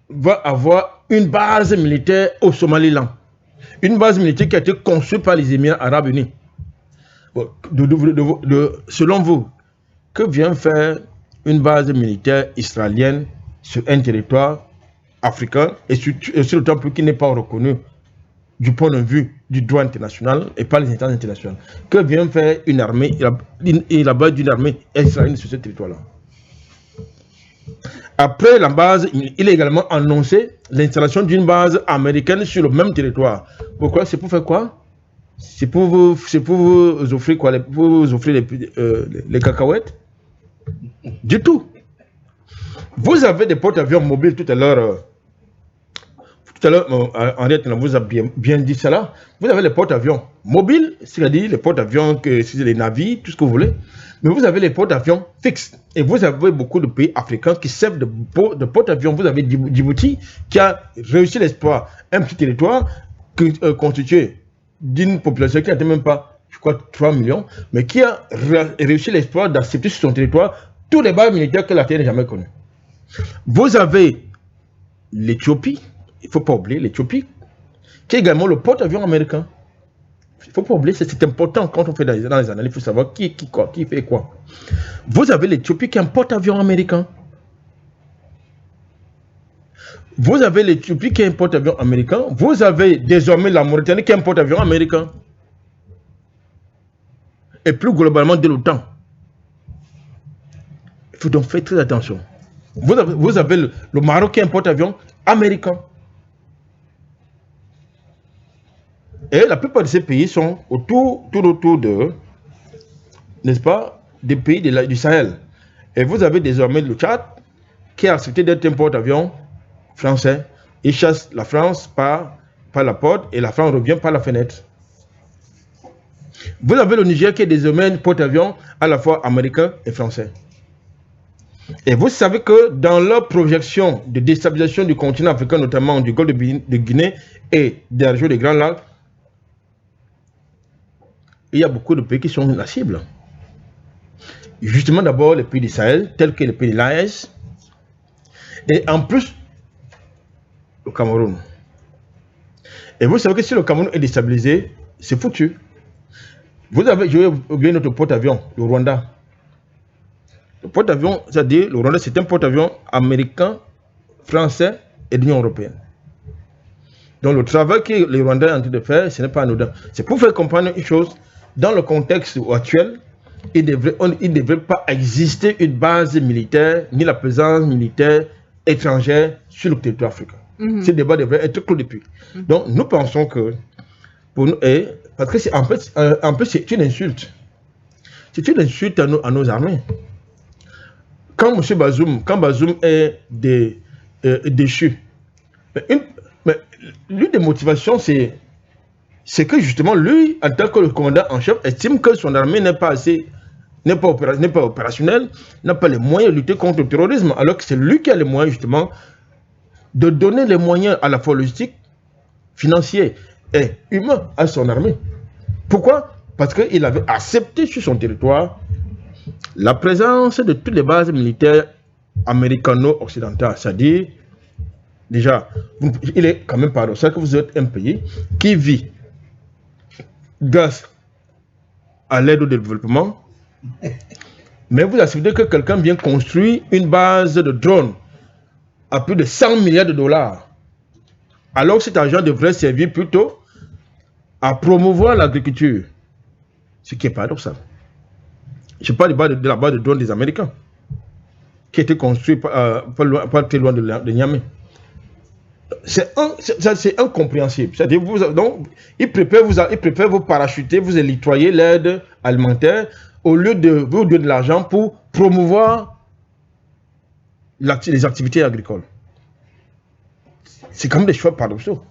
va avoir une base militaire au Somaliland. Une base militaire qui a été conçue par les Émirats Arabes Unis. Selon vous, que vient faire une base militaire israélienne sur un territoire africain et sur le temps qui n'est pas reconnu du point de vue du droit international et par les instances internationales? Que vient faire une armée et la base d'une armée israélienne sur ce territoire-là? Après la base, il a également annoncé l'installation d'une base américaine sur le même territoire. Pourquoi? C'est pour faire quoi? C'est pour vous offrir quoi? Pour vous offrir les cacahuètes? Du tout. Vous avez des porte-avions mobiles tout à l'heure. Henriette vous a bien dit cela. Vous avez les porte-avions mobiles, c'est-à-dire les porte-avions, les navires, tout ce que vous voulez. Mais vous avez les porte-avions fixes. Et vous avez beaucoup de pays africains qui servent de porte-avions. Vous avez Djibouti qui a réussi l'exploit. Un petit territoire constitué d'une population qui n'atteint même pas, je crois, 3 millions, mais qui a réussi l'exploit d'accepter sur son territoire tous les bases militaires que la Terre n'a jamais connus. Vous avez l'Éthiopie. Il ne faut pas oublier l'Éthiopie, qui est également le porte-avions américain. Il ne faut pas oublier, c'est important quand on fait dans les analyses, il faut savoir qui fait quoi. Vous avez l'Éthiopie qui est un porte-avions américain. Vous avez l'Éthiopie qui est un porte-avions américain. Vous avez désormais la Mauritanie qui est un porte-avions américain. Et plus globalement de l'OTAN. Il faut donc faire très attention. Vous avez le Maroc qui est un porte-avions américain. Et la plupart de ces pays sont tout autour de, n'est-ce pas, des pays du Sahel. Et vous avez désormais le Tchad qui a accepté d'être un porte-avions français. Il chasse la France par la porte et la France revient par la fenêtre. Vous avez le Niger qui est désormais un porte-avions à la fois américain et français. Et vous savez que dans leur projection de déstabilisation du continent africain, notamment du golfe de Guinée et des régions des Grands Lacs, il y a beaucoup de pays qui sont la cible. Justement, d'abord les pays du Sahel, tels que les pays de l'AES, et en plus, le Cameroun. Et vous savez que si le Cameroun est déstabilisé, c'est foutu. Vous avez oublié notre porte-avions, le Rwanda. Le porte-avions, c'est-à-dire, le Rwanda, c'est un porte-avions américain, français et de l'Union européenne. Donc, le travail que les Rwandais sont en train de faire, ce n'est pas anodin. C'est pour faire comprendre une chose, dans le contexte actuel, il ne devrait pas exister une base militaire, ni la présence militaire étrangère sur le territoire africain. Ce débat devrait être clos depuis. Donc, nous pensons que, pour nous, parce que c'est en fait, c'est une insulte. C'est une insulte à nos armées. Quand Bazoum est déchu, mais l'une des motivations, c'est que justement, lui, en tant que le commandant en chef, estime que son armée n'est pas opérationnelle, n'a pas les moyens de lutter contre le terrorisme, alors que c'est lui qui a les moyens, justement, de donner les moyens à la fois logistiques, financiers et humains à son armée. Pourquoi? Parce qu'il avait accepté sur son territoire la présence de toutes les bases militaires américano-occidentales, c'est-à-dire, déjà, il est quand même paradoxal que vous êtes un pays qui vit grâce à l'aide au développement, mais vous acceptez que quelqu'un vient construire une base de drones à plus de 100 milliards de dollars, alors que cet argent devrait servir plutôt à promouvoir l'agriculture, ce qui est paradoxal. Je parle de la base de drones des Américains, qui a été construite pas très loin de Niamey. C'est incompréhensible. C'est-à-dire, donc, ils préfèrent vous parachuter, vous élitoyer l'aide alimentaire, au lieu de vous donner de l'argent pour promouvoir les activités agricoles. C'est quand même des choix paradoxaux.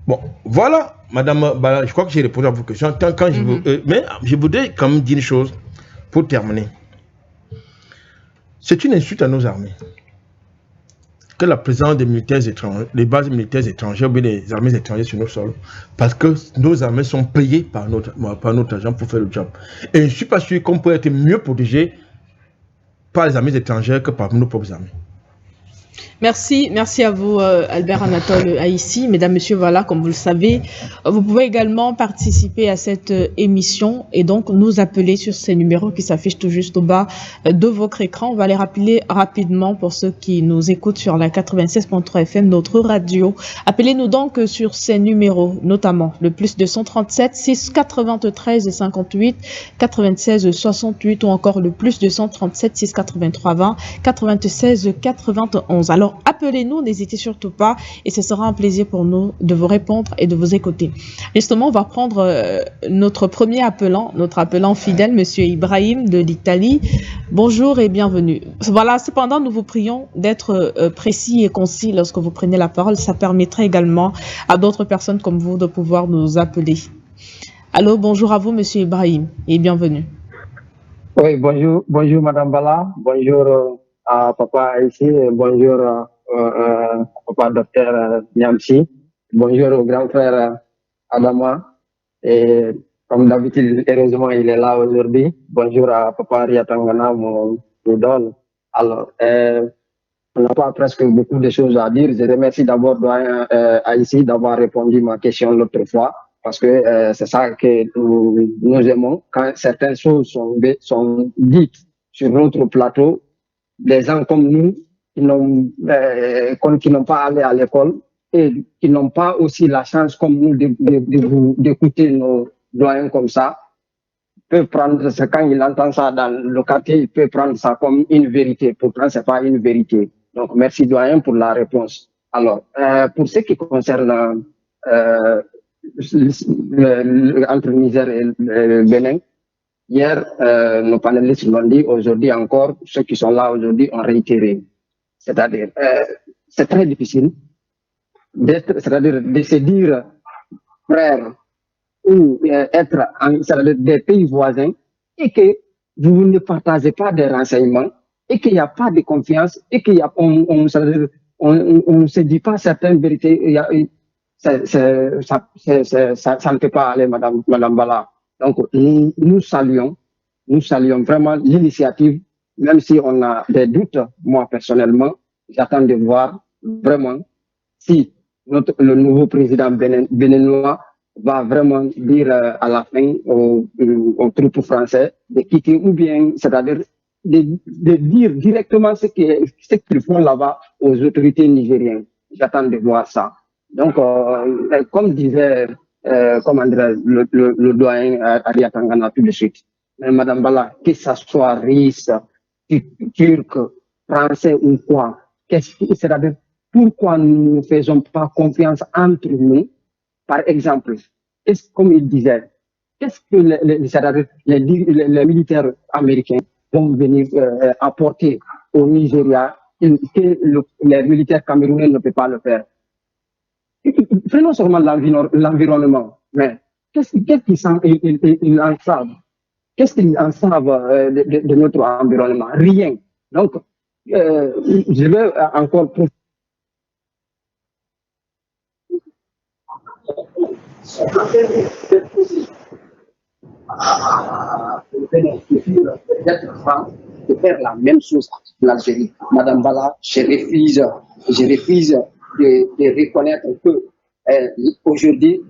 Bon, voilà, Madame Bala, je crois que j'ai répondu à vos questions. Mais je voudrais quand même dire une chose pour terminer. C'est une insulte à nos armées que la présence des militaires étrangers, les bases militaires étrangères ou bien des armées étrangères sur nos sols, parce que nos armées sont payées par notre argent pour faire le job. Et je ne suis pas sûr qu'on peut être mieux protégé par les armées étrangères que par nos propres armées. Merci à vous, Albert Anatole Haïssi. Mesdames, Messieurs, voilà, comme vous le savez, vous pouvez également participer à cette émission et donc nous appeler sur ces numéros qui s'affichent tout juste au bas de votre écran. On va les rappeler rapidement pour ceux qui nous écoutent sur la 96.3 FM, notre radio. Appelez-nous donc sur ces numéros, notamment le plus 237 6 93 58 96 68 ou encore le plus 237 6 83 20 96 91. Alors, appelez-nous, n'hésitez surtout pas et ce sera un plaisir pour nous de vous répondre et de vous écouter. Justement, on va prendre notre premier appelant, notre appelant fidèle, Monsieur Ibrahim de l'Italie. Bonjour et bienvenue. Voilà, cependant, nous vous prions d'être précis et concis lorsque vous prenez la parole. Ça permettrait également à d'autres personnes comme vous de pouvoir nous appeler. Allô, bonjour à vous, Monsieur Ibrahim, et bienvenue. Oui, bonjour Madame Bala, bonjour à Papa ici, bonjour à Papa Docteur Niamsi, bonjour au grand frère Adama, et comme d'habitude, heureusement, il est là aujourd'hui. Bonjour à Papa Riatangana, mon idole. Alors, on n'a pas presque beaucoup de choses à dire. Je remercie d'abord Doyen Haïssi d'avoir répondu à ma question l'autre fois. Parce que c'est ça que nous aimons. Quand certaines choses sont dites sur notre plateau, des gens comme nous, qui n'ont pas allé à l'école et qui n'ont pas aussi la chance comme nous d'écouter nos doyens comme ça, peuvent prendre ça quand il entend ça dans le quartier, il peut prendre ça comme une vérité. Pourtant, c'est pas une vérité. Donc, merci doyen pour la réponse. Alors, pour ce qui concerne entre Niger et le Bénin. Hier, nos panélistes l'ont dit, aujourd'hui encore, ceux qui sont là aujourd'hui ont réitéré. C'est-à-dire, c'est très difficile c'est-à-dire de se dire frère ou être c'est-à-dire des pays voisins et que vous ne partagez pas des renseignements et qu'il n'y a pas de confiance et qu'on on ne se dit pas certaines vérités, ça ne peut pas aller, Madame Bala. Donc, nous saluons vraiment l'initiative, même si on a des doutes. Moi, personnellement, j'attends de voir vraiment si le nouveau président béninois va vraiment dire à la fin aux troupes français de quitter, ou bien, c'est-à-dire de dire directement ce qu'ils font là-bas aux autorités nigériennes. J'attends de voir ça. Donc, comme disait le doyen Aria Tangana tout de suite, Madame Bala, que ce soit russe, turc, français ou quoi, c'est-à-dire pourquoi nous ne faisons pas confiance entre nous? Par exemple, comme il disait, qu'est-ce que les militaires américains vont venir apporter au Nigeria que les militaires camerounais ne peuvent pas le faire? Prenons seulement l'environnement, mais qu'est-ce qu'ils en savent? Qu'est-ce qu'ils en savent de notre environnement? Rien. Donc, je veux encore de faire la même chose en Algérie. Madame Bala, je refuse de reconnaître que aujourd'hui,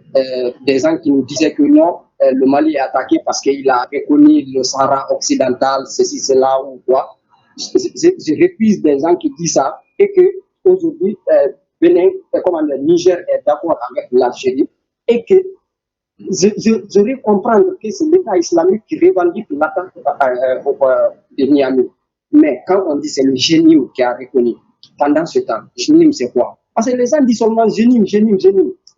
des gens qui nous disaient que non, le Mali est attaqué parce qu'il a reconnu le Sahara occidental, ceci, cela ou quoi. Je refuse des gens qui disent ça et que aujourd'hui, le Niger est d'accord avec l'Algérie et que je vais comprendre que c'est l'État islamique qui revendique l'attaque de Niamey. Mais quand on dit c'est le génie qui a reconnu, pendant ce temps, génie c'est quoi? Parce que les gens disent seulement génie.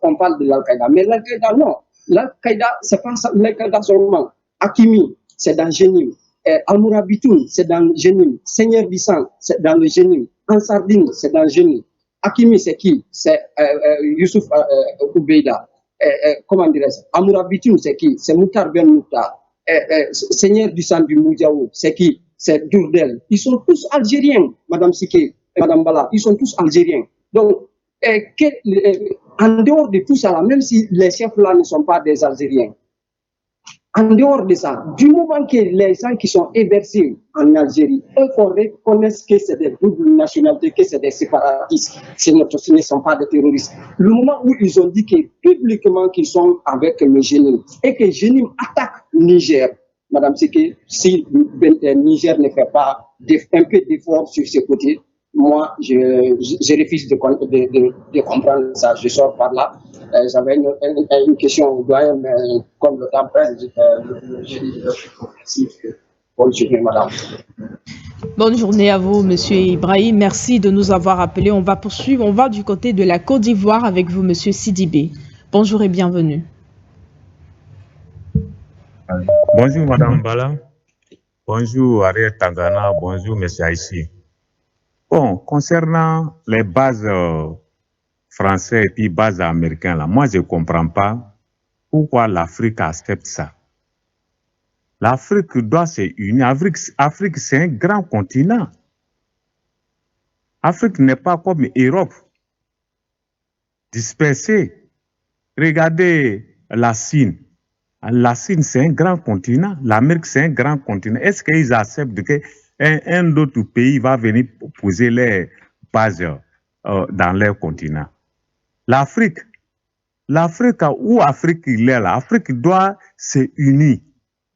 On parle de l'Al-Qaïda. Mais l'Al-Qaïda, non. L'Al-Qaïda, c'est pas l'Al-Qaïda seulement. Hakimi, c'est dans génie. Al-Mourabitoun, c'est dans le génie. Seigneur du sang, c'est dans le génie. Ansardine, c'est dans le génie. Hakimi, c'est qui? C'est Youssouf Oubeida. Comment dirais-je? Amourabitoun, c'est qui? C'est Moutar Ben Moutar. Seigneur du sang du Moudiaou, c'est qui? C'est Dourdel. Ils sont tous algériens, Madame Sike, Madame Bala. Ils sont tous algériens. Donc, en dehors de tout ça, même si les chefs là ne sont pas des Algériens, en dehors de ça, du moment que les gens qui sont hébergés en Algérie, eux reconnaissent que c'est des doubles nationalités, que c'est des séparatistes, ce ne sont pas des terroristes. Le moment où ils ont dit que publiquement qu'ils sont avec le Génim et que Génim attaque Niger, Madame Sike, si le Niger ne fait pas un peu d'effort sur ce côté, moi, je refuse de comprendre ça. Je sors par là. J'avais une question au doyen, mais comme le temps presse, bonne journée, madame. Bonne journée à vous, Monsieur Ibrahim. Merci de nous avoir appelés. On va poursuivre. On va du côté de la Côte d'Ivoire avec vous, Monsieur Sidibé. Bonjour et bienvenue. Bonjour, Madame Bala. Bonjour, Ariel Tangana. Bonjour, Monsieur Aïssi. Bon, concernant les bases françaises et puis bases américaines, là, moi je ne comprends pas pourquoi l'Afrique accepte ça. L'Afrique doit se unir. L'Afrique, c'est un grand continent. L'Afrique n'est pas comme l'Europe, dispersée. Regardez la Chine. La Chine, c'est un grand continent. L'Amérique, c'est un grand continent. Est-ce qu'ils acceptent qu'un autre pays va venir poser les bases dans leur continent? L'Afrique, où Afrique il est là, l'Afrique doit se unir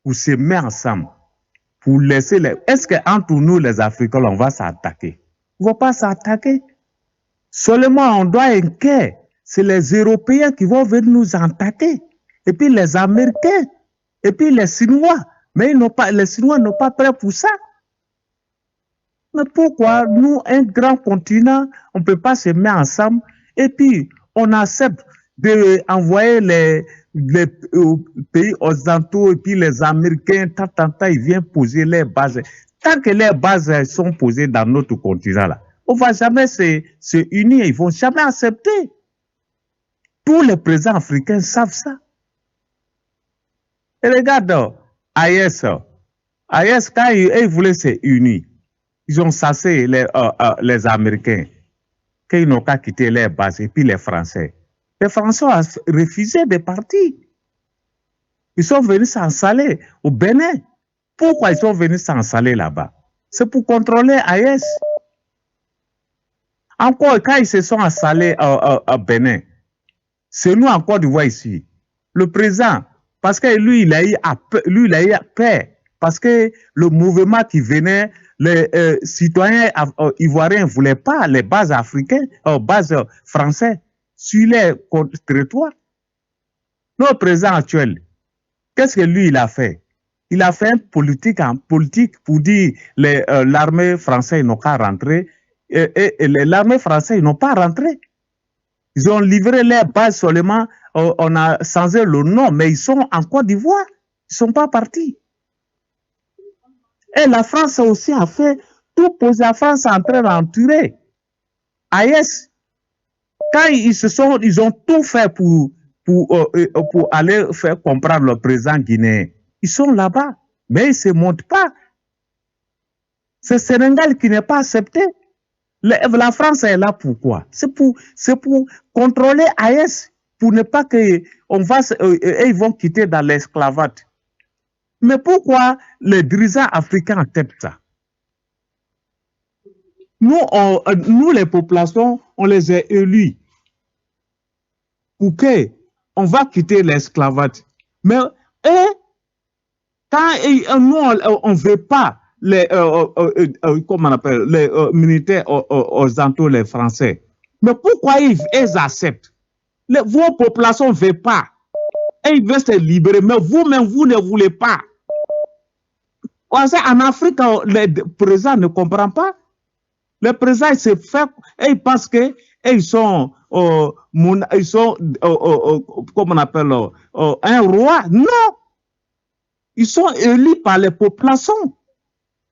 pour se mettre ensemble, pour laisser les... Est-ce qu'entre nous, les Africains, on va s'attaquer? On ne va pas s'attaquer. Seulement, on doit inquiéter. C'est les Européens qui vont venir nous attaquer. Et puis les Américains. Et puis les Chinois. Mais les Chinois n'ont pas prêt pour ça. Mais pourquoi nous, un grand continent, on ne peut pas se mettre ensemble et puis on accepte d'envoyer les pays occidentaux et puis les Américains, ils viennent poser les bases. Tant que les bases sont posées dans notre continent, là, on ne va jamais se unir, ils ne vont jamais accepter. Tous les présidents africains savent ça. Et regarde, AES, AES, quand ils voulaient se unir, ils ont chassé les Américains, qu'ils n'ont qu'à quitter les bases, et puis les Français. Les Français ont refusé de partir. Ils sont venus s'installer au Bénin. Pourquoi ils sont venus s'installer là-bas? C'est pour contrôler AES. Encore, quand ils se sont installés à Bénin, c'est nous en Côte d'Ivoire ici. Le président, parce que lui, il a eu peur. Parce que le mouvement qui venait, les citoyens ivoiriens ne voulaient pas les bases africaines, bases françaises sur les territoires. Notre président actuel, qu'est-ce que lui, il a fait? Il a fait une politique pour dire l'armée française n'ont qu'à rentrer et l'armée française n'ont pas rentré. Ils ont livré les bases seulement, on a changé le nom, mais ils sont en Côte d'Ivoire. Ils ne sont pas partis. Et la France aussi a fait tout pour la France en train d'entourer AES. Quand ils ont tout fait pour aller faire comprendre le président guinéen. Ils sont là-bas, mais ils ne se montrent pas. C'est Sénégal qui n'est pas accepté. La France est là pourquoi? C'est pour contrôler AES, pour ne pas qu'ils vont quitter dans l'esclavage. Mais pourquoi les dirigeants africains acceptent ça? Nous, les populations, on les a élus pour qu'on va quitter l'esclavage. Mais quand nous, on ne veut pas comment on appelle, les militaires aux entours, les Français. Mais pourquoi ils acceptent? Vos populations ne veulent pas. Et ils veulent se libérer, mais vous-même, vous ne voulez pas. En Afrique, les présidents ne comprennent pas. Les présidents, ils se font, et ils pensent qu'ils sont, comment on appelle, un roi. Non! Ils sont élus par les populations.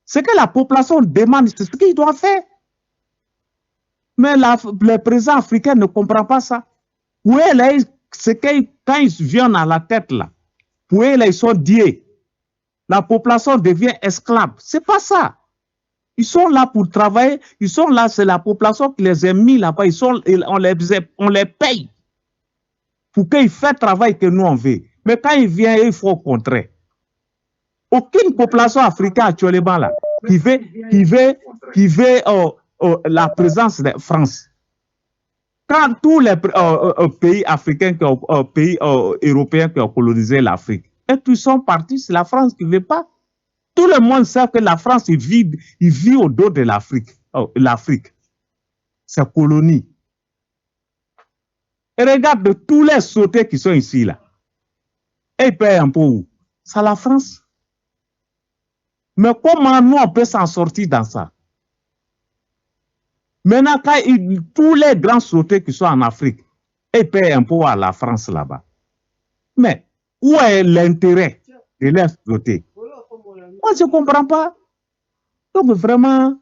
Ce que la population demande, c'est ce qu'ils doivent faire. Mais les présidents africains ne comprennent pas ça. Oui, c'est quand ils viennent à la tête, là, oui, là, ils sont dieux. La population devient esclave. C'est pas ça. Ils sont là pour travailler. Ils sont là, c'est la population qui les a mis là-bas. On les paye pour qu'ils fassent le travail que nous on veut. Mais quand ils viennent, il faut au contraire. Aucune population africaine actuellement là qui veut la présence de France. Quand tous les pays africains, pays européens qui ont colonisé l'Afrique, et tous sont partis, c'est la France qui ne veut pas. Tout le monde sait que la France, il vit au dos de l'Afrique. L'Afrique, c'est colonie. Et regarde tous les sautés qui sont ici là. Et ils payent un peu où? C'est la France. Mais comment nous, on peut s'en sortir dans ça? Maintenant, quand tous les grands sautés qui sont en Afrique, ils payent un peu à la France là-bas. Mais où est l'intérêt de les sauter? Moi, je ne comprends pas. Donc, vraiment,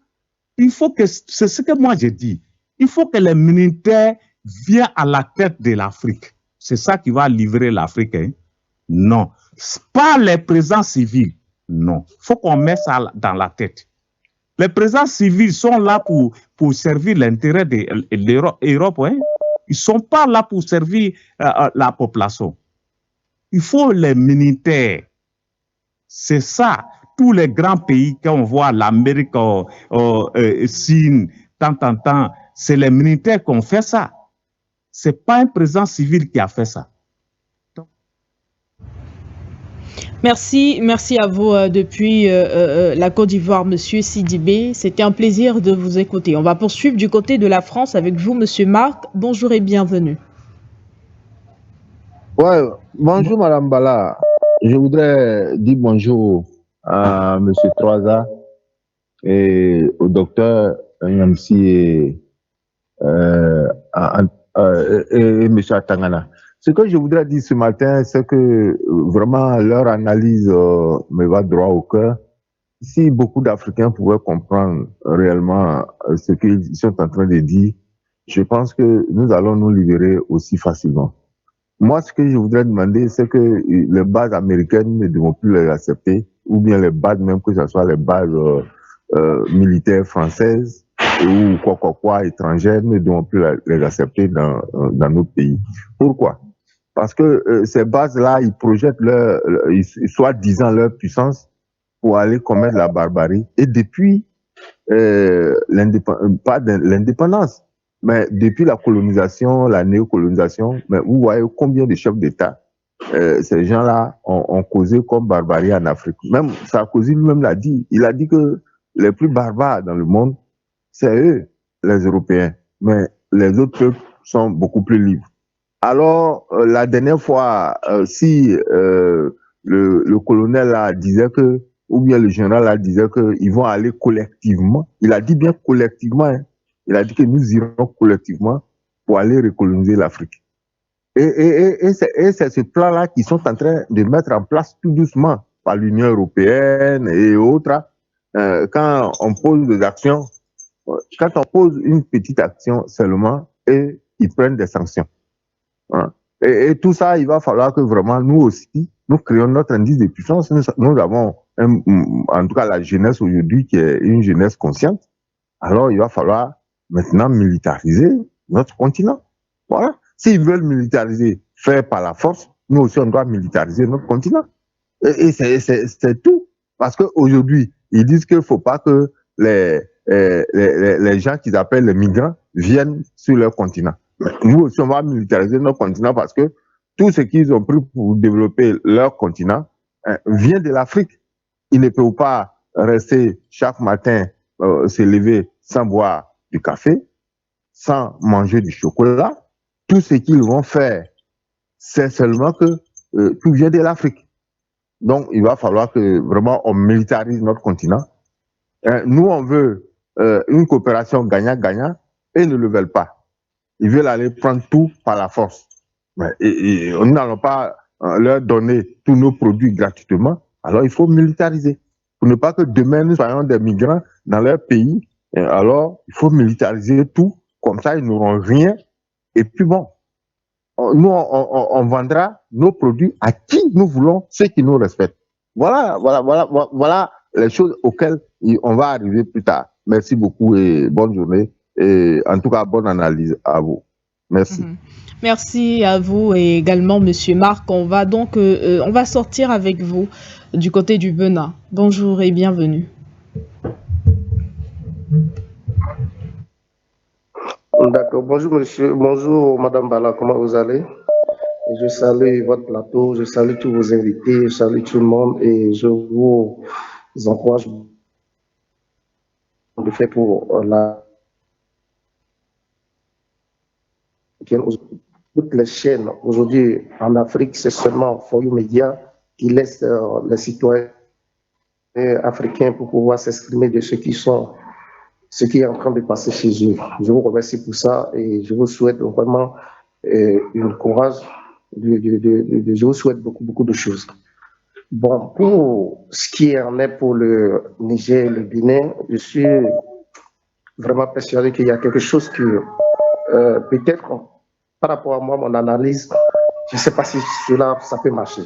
il faut que, c'est ce que moi je dis, il faut que les militaires viennent à la tête de l'Afrique. C'est ça qui va livrer l'Afrique. Hein? Non. Pas les présidents civils. Non. Il faut qu'on mette ça dans la tête. Les présidents civils sont là pour servir l'intérêt de l'Europe. Hein? Ils ne sont pas là pour servir la population. Il faut les militaires. C'est ça. Tous les grands pays qu'on voit, l'Amérique, Chine, tant, c'est les militaires qui ont fait ça. Ce n'est pas un président civil qui a fait ça. Merci à vous depuis la Côte d'Ivoire, Monsieur Sidibé. C'était un plaisir de vous écouter. On va poursuivre du côté de la France avec vous, Monsieur Marc. Bonjour et bienvenue. Ouais, bonjour Madame Bala. Je voudrais dire bonjour à Monsieur Troisa et au docteur Nyamsi et Monsieur Atangana. Ce que je voudrais dire ce matin, c'est que vraiment leur analyse me va droit au cœur. Si beaucoup d'Africains pouvaient comprendre réellement ce qu'ils sont en train de dire, je pense que nous allons nous libérer aussi facilement. Moi, ce que je voudrais demander, c'est que les bases américaines ne devront plus les accepter, ou bien les bases, même que ce soit les bases militaires françaises ou quoi, étrangères, ne devront plus les accepter dans notre pays. Pourquoi? Parce que ces bases-là, ils projettent soi-disant leur puissance pour aller commettre la barbarie. Et depuis pas l'indépendance, mais depuis la colonisation, la néocolonisation, mais vous voyez combien de chefs d'État ces gens-là ont causé comme barbarie en Afrique. Même Sarkozy lui-même l'a dit. Il a dit que les plus barbares dans le monde, c'est eux, les Européens. Mais les autres peuples sont beaucoup plus libres. Alors, la dernière fois, si le colonel là disait que, ou bien le général là disait qu'ils vont aller collectivement, il a dit bien collectivement, hein. Il a dit que nous irons collectivement pour aller recoloniser l'Afrique. Et c'est ce plan-là qu'ils sont en train de mettre en place tout doucement par l'Union européenne et autres. Quand on pose des actions, quand on pose une petite action seulement, et ils prennent des sanctions. Hein. Et tout ça, il va falloir que vraiment nous aussi, nous créons notre indice de puissance. Nous avons, en tout cas, la jeunesse aujourd'hui qui est une jeunesse consciente. Alors, il va falloir maintenant militariser notre continent. Voilà. S'ils veulent militariser, faire par la force, nous aussi, on doit militariser notre continent. Et c'est tout. Parce qu'aujourd'hui, ils disent qu'il ne faut pas que les gens qu'ils appellent les migrants viennent sur leur continent. Nous aussi, on va militariser notre continent parce que tout ce qu'ils ont pris pour développer leur continent vient de l'Afrique. Ils ne peuvent pas rester chaque matin, se lever sans boire du café, sans manger du chocolat. Tout ce qu'ils vont faire, c'est seulement que tout vient de l'Afrique. Donc, il va falloir que vraiment on militarise notre continent. Nous, on veut une coopération gagnant-gagnant et ils ne le veulent pas. Ils veulent aller prendre tout par la force. Et nous n'allons pas leur donner tous nos produits gratuitement. Alors, il faut militariser. Pour ne pas que demain, nous soyons des migrants dans leur pays. Alors, il faut militariser tout. Comme ça, ils n'auront rien. Et puis bon, nous, on vendra nos produits à qui nous voulons, ceux qui nous respectent. Voilà les choses auxquelles on va arriver plus tard. Merci beaucoup et bonne journée. Et en tout cas, bonne analyse à vous. Merci. Merci à vous et également, Monsieur Marc. On va donc on va sortir avec vous du côté du Bénin. Bonjour et bienvenue. D'accord. Bonjour, monsieur. Bonjour, madame Bala. Comment vous allez? Je salue votre plateau, je salue tous vos invités, je salue tout le monde et je vous encourage de faire pour la toutes les chaînes aujourd'hui en Afrique, c'est seulement For You Media qui laisse les citoyens africains pour pouvoir s'exprimer de ce qui est en train de passer chez eux. Je vous remercie pour ça et je vous souhaite vraiment une courage. Je vous souhaite beaucoup de choses. Bon, pour ce qui en est pour le Niger et le Bénin, je suis vraiment persuadé qu'il y a quelque chose que peut-être par rapport à moi, mon analyse, je ne sais pas si ça peut marcher.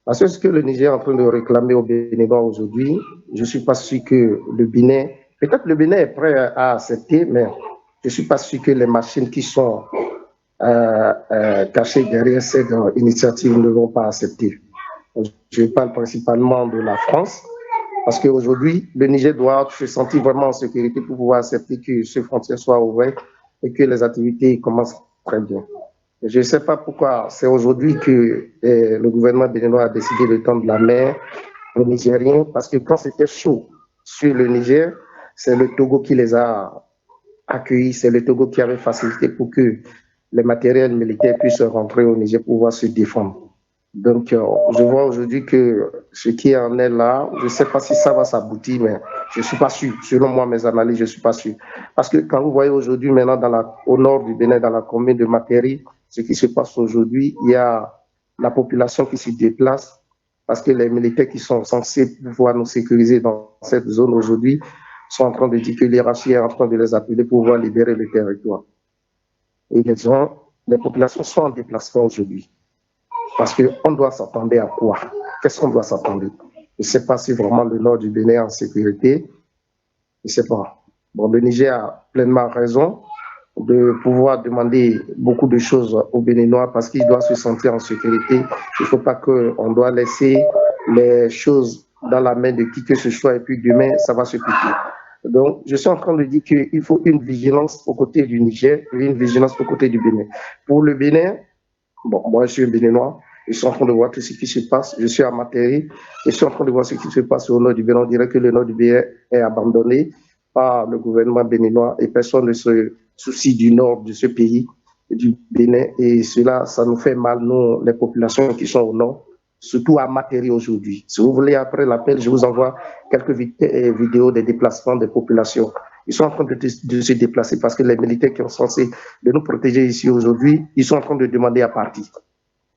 Parce que ce que le Niger est en train de réclamer au Béninois aujourd'hui, je ne suis pas sûr que le Bénin, peut-être le Bénin est prêt à accepter, mais je ne suis pas sûr que les machines qui sont cachées derrière cette initiative ne vont pas accepter. Je parle principalement de la France, parce qu'aujourd'hui, le Niger doit se sentir vraiment en sécurité pour pouvoir accepter que ces frontières soient ouvertes et que les activités commencent très bien. Je ne sais pas pourquoi c'est aujourd'hui que le gouvernement béninois a décidé de tendre la main aux Nigériens, parce que quand c'était chaud sur le Niger, c'est le Togo qui les a accueillis, c'est le Togo qui avait facilité pour que les matériels militaires puissent rentrer au Niger pour pouvoir se défendre. Donc, je vois aujourd'hui que ce qui en est là, je ne sais pas si ça va s'aboutir, mais je ne suis pas sûr. Selon moi, mes analyses, je ne suis pas sûr. Parce que quand vous voyez aujourd'hui, maintenant, au nord du Bénin, dans la commune de Matéri, ce qui se passe aujourd'hui, il y a la population qui se déplace parce que les militaires qui sont censés pouvoir nous sécuriser dans cette zone aujourd'hui sont en train de dire que l'hierarchie est en train de les appeler pour pouvoir libérer le territoire. Et les gens les populations sont en déplacement aujourd'hui. Parce qu'on doit s'attendre à quoi? Qu'est-ce qu'on doit s'attendre? Je ne sais pas si vraiment le nord du Bénin est en sécurité. Je ne sais pas. Bon, le Niger a pleinement raison de pouvoir demander beaucoup de choses aux Béninois parce qu'ils doivent se sentir en sécurité. Il ne faut pas qu'on doit laisser les choses dans la main de qui que ce soit et puis demain, ça va se piquer. Donc, je suis en train de dire qu'il faut une vigilance aux côtés du Niger et une vigilance aux côtés du Bénin. Pour le Bénin, bon, moi je suis un Béninois, je suis en train de voir tout ce qui se passe, je suis à Matéri, je suis en train de voir ce qui se passe au nord du Bénin. On dirait que le nord du Bénin est abandonné par le gouvernement béninois et personne ne se soucie du nord de ce pays, du Bénin. Et cela, ça nous fait mal, nous, les populations qui sont au nord, surtout à Matéri aujourd'hui. Si vous voulez, après l'appel, je vous envoie quelques vidéos des déplacements des populations. Ils sont en train de se déplacer parce que les militaires qui sont censés de nous protéger ici aujourd'hui, ils sont en train de demander à partir.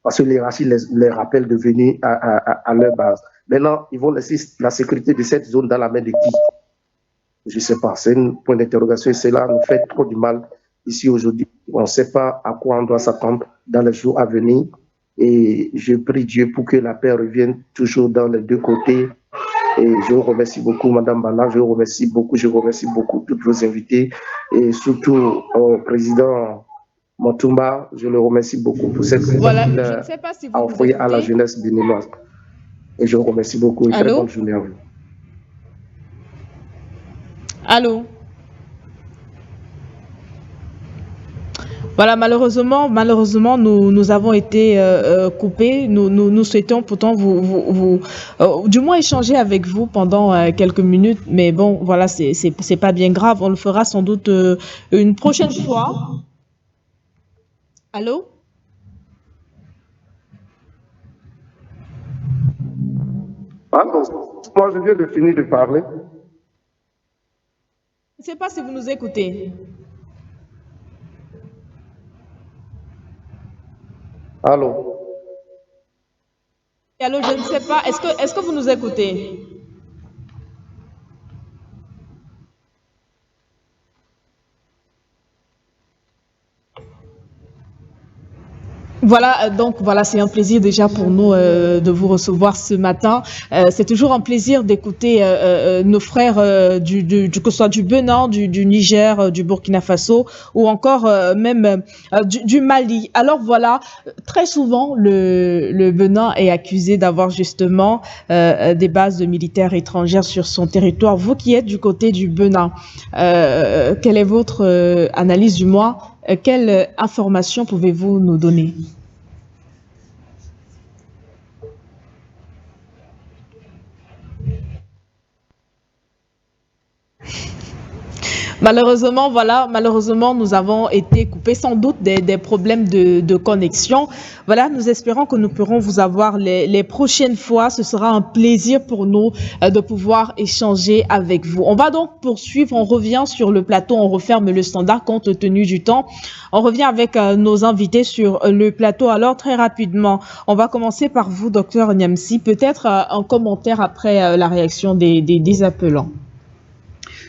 Parce que les racistes les rappellent de venir à leur base. Maintenant, ils vont laisser la sécurité de cette zone dans la main de qui? Je ne sais pas. C'est un point d'interrogation et cela nous fait trop du mal ici aujourd'hui. On ne sait pas à quoi on doit s'attendre dans les jours à venir. Et je prie Dieu pour que la paix revienne toujours dans les deux côtés. Et je vous remercie beaucoup, Madame Bala, je vous remercie beaucoup tous vos invités et surtout au président Motumba, je le remercie beaucoup pour cette je ne sais pas si vous envoyée à la jeunesse béninoise. Et je vous remercie beaucoup. Une très bonne journée à vous. Allô? Voilà, malheureusement, nous avons été coupés. Nous souhaitons pourtant du moins échanger avec vous pendant quelques minutes. Mais bon, voilà, c'est pas bien grave. On le fera sans doute une prochaine fois. Allô? Allô? Moi, je viens de finir de parler. Je ne sais pas si vous nous écoutez. Allô? Allô, je ne sais pas. Est-ce que vous nous écoutez? Voilà, donc voilà, c'est un plaisir déjà pour nous de vous recevoir ce matin. C'est toujours un plaisir d'écouter nos frères que ce soit du Bénin, du Niger, du Burkina Faso ou encore même du Mali. Alors voilà, très souvent le Bénin est accusé d'avoir justement des bases de militaires étrangères sur son territoire. Vous qui êtes du côté du Bénin, quelle est votre analyse du moins? Quelle information pouvez-vous nous donner? Malheureusement, nous avons été coupés, sans doute des problèmes de connexion. Voilà, nous espérons que nous pourrons vous avoir les prochaines fois. Ce sera un plaisir pour nous de pouvoir échanger avec vous. On va donc poursuivre, on revient sur le plateau, on referme le standard compte tenu du temps. On revient avec nos invités sur le plateau. Alors, très rapidement, on va commencer par vous, Dr Niamsi. Peut-être un commentaire après la réaction des appelants.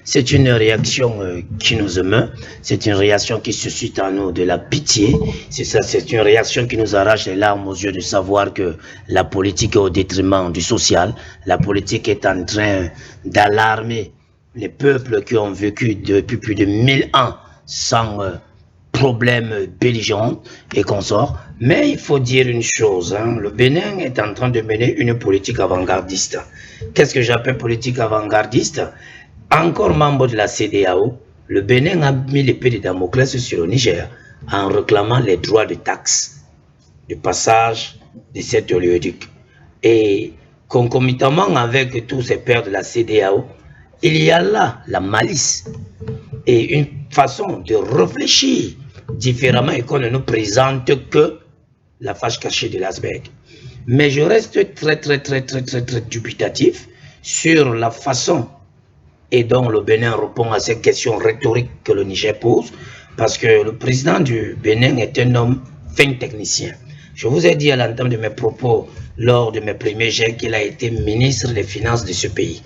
C'est une réaction qui nous émeut, c'est une réaction qui suscite en nous de la pitié, c'est une réaction qui nous arrache les larmes aux yeux de savoir que la politique est au détriment du social, la politique est en train d'alarmer les peuples qui ont vécu depuis plus de 1000 ans sans problèmes belligérants et consorts. Mais il faut dire une chose, le Bénin est en train de mener une politique avant-gardiste. Qu'est-ce que j'appelle politique avant-gardiste? Encore membre de la CEDEAO, le Bénin a mis l'épée de Damoclès sur le Niger en réclamant les droits de taxe de passage de cet oléoduc. Et concomitamment avec tous ces pairs de la CEDEAO, il y a là la malice et une façon de réfléchir différemment et qu'on ne nous présente que la face cachée de l'iceberg. Mais je reste très dubitatif sur la façon et donc le Bénin répond à ces questions rhétoriques que le Niger pose, parce que le président du Bénin est un homme fin technicien. Je vous ai dit à l'entame de mes propos lors de mes premiers jets qu'il a été ministre des Finances de ce pays.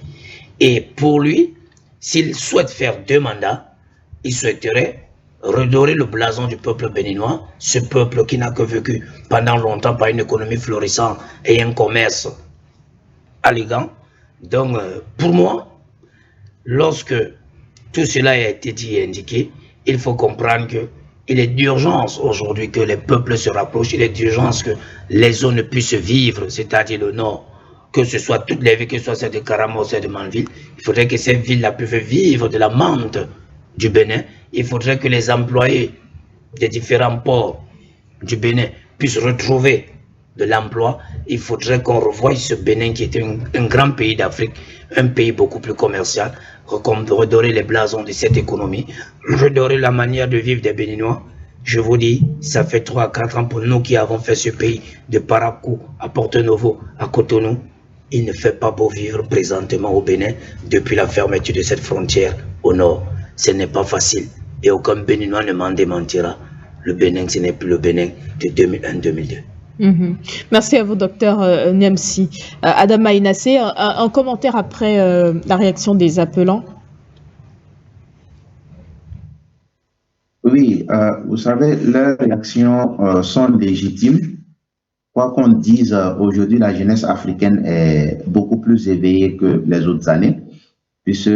Et pour lui, s'il souhaite faire 2 mandats, il souhaiterait redorer le blason du peuple béninois, ce peuple qui n'a que vécu pendant longtemps par une économie florissante et un commerce élégant. Donc, pour moi, lorsque tout cela a été dit et indiqué, il faut comprendre qu'il est d'urgence aujourd'hui que les peuples se rapprochent, il est d'urgence que les zones puissent vivre, c'est-à-dire le nord, que ce soit toutes les villes, que ce soit celle de Karamo, celle de Manville, il faudrait que ces villes-là puissent vivre de la menthe du Bénin. Il faudrait que les employés des différents ports du Bénin puissent retrouver de l'emploi. Il faudrait qu'on revoie ce Bénin qui était un grand pays d'Afrique, un pays beaucoup plus commercial, redorer les blasons de cette économie, redorer la manière de vivre des Béninois. Je vous dis, ça fait 3 à 4 ans pour nous qui avons fait ce pays de Parakou à Porto Novo, à Cotonou. Il ne fait pas beau vivre présentement au Bénin depuis la fermeture de cette frontière au nord. Ce n'est pas facile et aucun Béninois ne m'en démentira. Le Bénin, ce n'est plus le Bénin de 2001-2002. Merci à vous, docteur Niamsi. Adama Inassé, un commentaire après la réaction des appelants. Oui, vous savez, leurs réactions sont légitimes. Quoi qu'on dise, aujourd'hui, la jeunesse africaine est beaucoup plus éveillée que les autres années, puisque,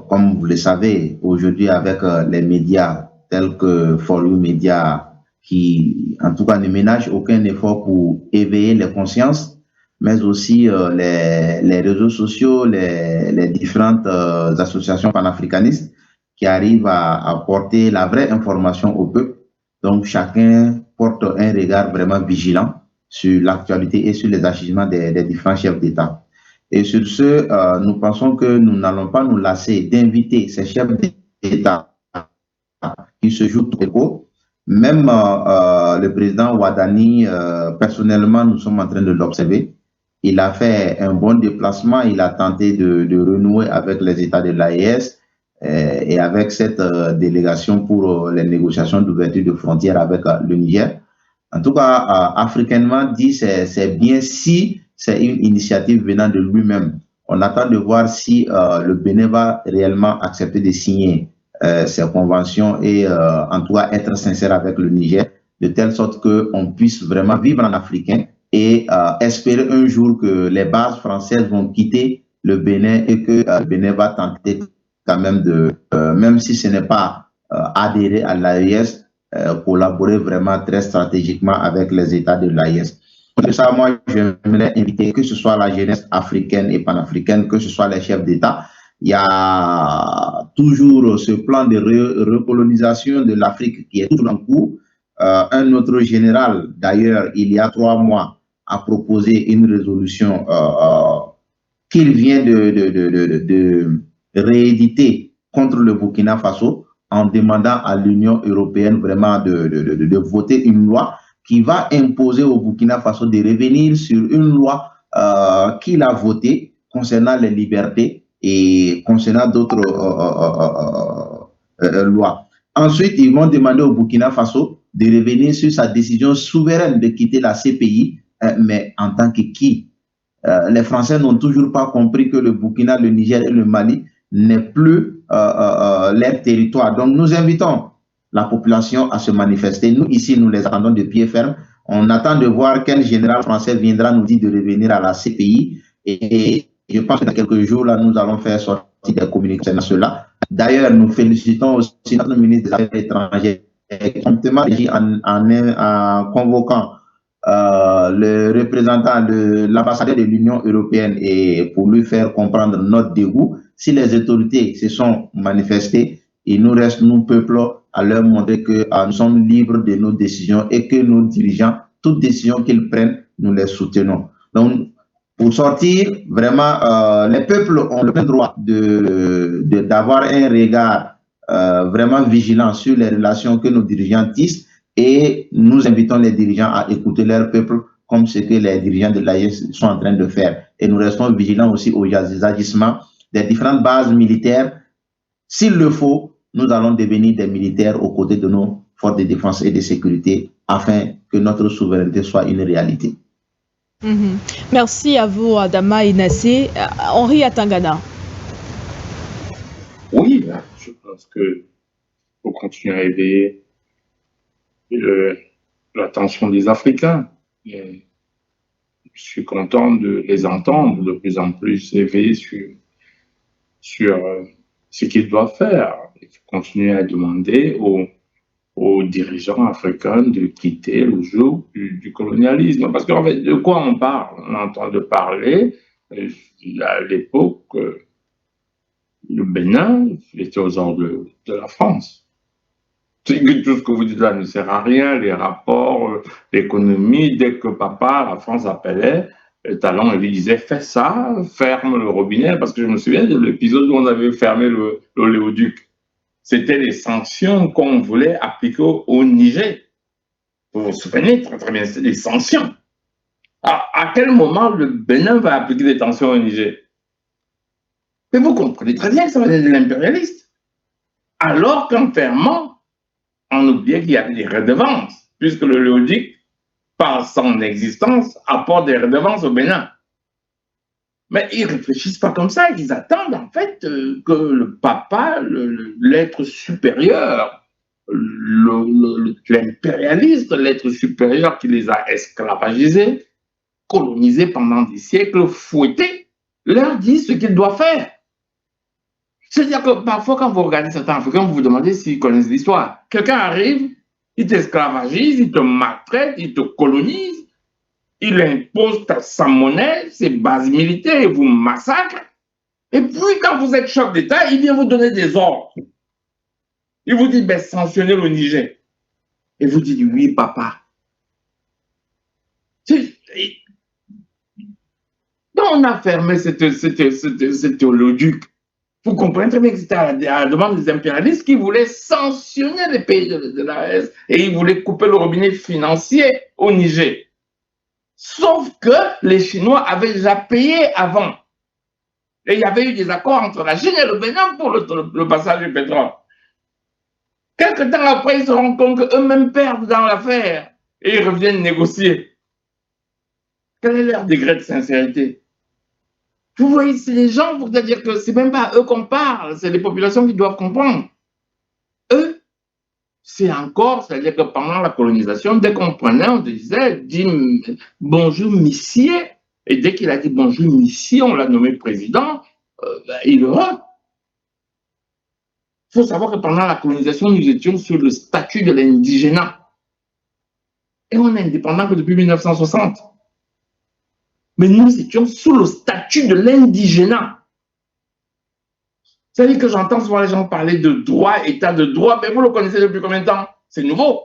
comme vous le savez, aujourd'hui, avec les médias tels que For You Media, qui, en tout cas, ne ménagent aucun effort pour éveiller les consciences, mais aussi les réseaux sociaux, les différentes associations panafricanistes qui arrivent à porter la vraie information au peuple. Donc, chacun porte un regard vraiment vigilant sur l'actualité et sur les agissements des différents chefs d'État. Et sur ce, nous pensons que nous n'allons pas nous lasser d'inviter ces chefs d'État qui se jouent tout écho. Même le président Ouadani, personnellement, nous sommes en train de l'observer. Il a fait un bon déplacement, il a tenté de renouer avec les États de l'AES et avec cette délégation pour les négociations d'ouverture de frontières avec le Niger. En tout cas, africainement dit, c'est bien si c'est une initiative venant de lui-même. On attend de voir si le Bénin va réellement accepter de signer ces conventions et en tout cas être sincère avec le Niger, de telle sorte qu'on puisse vraiment vivre en africain et espérer un jour que les bases françaises vont quitter le Bénin et que le Bénin va tenter quand même même si ce n'est pas adhérer à l'AES, collaborer vraiment très stratégiquement avec les États de l'AES. Pour ça, moi, j'aimerais inviter que ce soit la jeunesse africaine et panafricaine, que ce soit les chefs d'État. Il y a toujours ce plan de recolonisation de l'Afrique qui est toujours en cours. Un autre général, d'ailleurs, il y a 3 mois, a proposé une résolution qu'il vient de rééditer contre le Burkina Faso en demandant à l'Union européenne vraiment de voter une loi qui va imposer au Burkina Faso de revenir sur une loi qu'il a votée concernant les libertés et concernant d'autres lois. Ensuite, ils vont demander au Burkina Faso de revenir sur sa décision souveraine de quitter la CPI, mais en tant que qui? Les Français n'ont toujours pas compris que le Burkina, le Niger et le Mali n'est plus leur territoire. Donc, nous invitons la population à se manifester. Nous, ici, nous les attendons de pied ferme. On attend de voir quel général français viendra nous dire de revenir à la CPI. Et je pense que dans quelques jours, là, nous allons faire sortir des communications sur cela. D'ailleurs, nous félicitons aussi notre ministre des Affaires étrangères en convoquant le représentant de l'ambassadeur de l'Union européenne et pour lui faire comprendre notre dégoût. Si les autorités se sont manifestées, il nous reste, nous, peuple, à leur montrer que nous sommes libres de nos décisions et que nos dirigeants, toute décision qu'ils prennent, nous les soutenons. Donc, pour sortir, vraiment, les peuples ont le plein droit d'avoir un regard vraiment vigilant sur les relations que nos dirigeants tissent et nous invitons les dirigeants à écouter leur peuple comme ce que les dirigeants de l'AES sont en train de faire. Et nous restons vigilants aussi aux agissements des différentes bases militaires. S'il le faut, nous allons devenir des militaires aux côtés de nos forces de défense et de sécurité afin que notre souveraineté soit une réalité. Merci à vous, Adama Inassé. Henri Atangana. Oui, je pense que faut continuer à éveiller l'attention des Africains. Et je suis content de les entendre de plus en plus éveillés sur ce qu'ils doivent faire. Il faut continuer à demander aux dirigeants africains de quitter le joug du colonialisme. Parce qu'en fait, de quoi on parle? On entend de parler, à l'époque, le Bénin était aux ordres de la France. Tout ce que vous dites là ne sert à rien, les rapports, l'économie, dès que papa, la France appelait, Talon lui disait fais ça, ferme le robinet, parce que je me souviens de l'épisode où on avait fermé l'oléoduc. C'était les sanctions qu'on voulait appliquer au Niger. Vous vous souvenez très, très bien, c'est des sanctions. À quel moment le Bénin va appliquer des sanctions au Niger? Mais vous comprenez très bien que ça va être de l'impérialiste. Alors qu'en fermant, on oubliait qu'il y avait des redevances, puisque le l'oléoduc, par son existence, apporte des redevances au Bénin. Mais ils ne réfléchissent pas comme ça, ils attendent en fait que le papa, l'être supérieur, l'impérialiste, l'être supérieur qui les a esclavagisés, colonisés pendant des siècles, fouettés, leur dise ce qu'ils doivent faire. C'est-à-dire que parfois, quand vous regardez certains Africains, vous vous demandez s'ils connaissent l'histoire. Quelqu'un arrive, il t'esclavagise, il te maltraite, il te colonise, il impose sa monnaie, ses bases militaires, il vous massacre. Et puis, quand vous êtes chef d'État, il vient vous donner des ordres. Il vous dit, ben, sanctionnez le Niger. Et vous dites, oui, papa. Donc, on a fermé cet oléoduc. Vous comprenez très bien que c'était à la demande des impérialistes qui voulaient sanctionner les pays de l'AES et ils voulaient couper le robinet financier au Niger. Sauf que les Chinois avaient déjà payé avant. Et il y avait eu des accords entre la Chine et le Bénin pour le passage du pétrole. Quelque temps après, ils se rendent compte qu'eux-mêmes perdent dans l'affaire et ils reviennent négocier. Quel est leur degré de sincérité? Vous voyez, c'est les gens, pour dire que c'est même pas à eux qu'on parle, c'est les populations qui doivent comprendre. Eux, c'est encore, c'est-à-dire que pendant la colonisation, dès qu'on prenait, on disait, dit bonjour, monsieur. Et dès qu'il a dit bonjour, monsieur, on l'a nommé président, il heureux. Il faut savoir que pendant la colonisation, nous étions sous le statut de l'indigénat. Et on est indépendant que depuis 1960. Mais nous étions sous le statut de l'indigénat. C'est-à-dire que j'entends souvent les gens parler de droit, état de droit, mais vous le connaissez depuis combien de temps? C'est nouveau.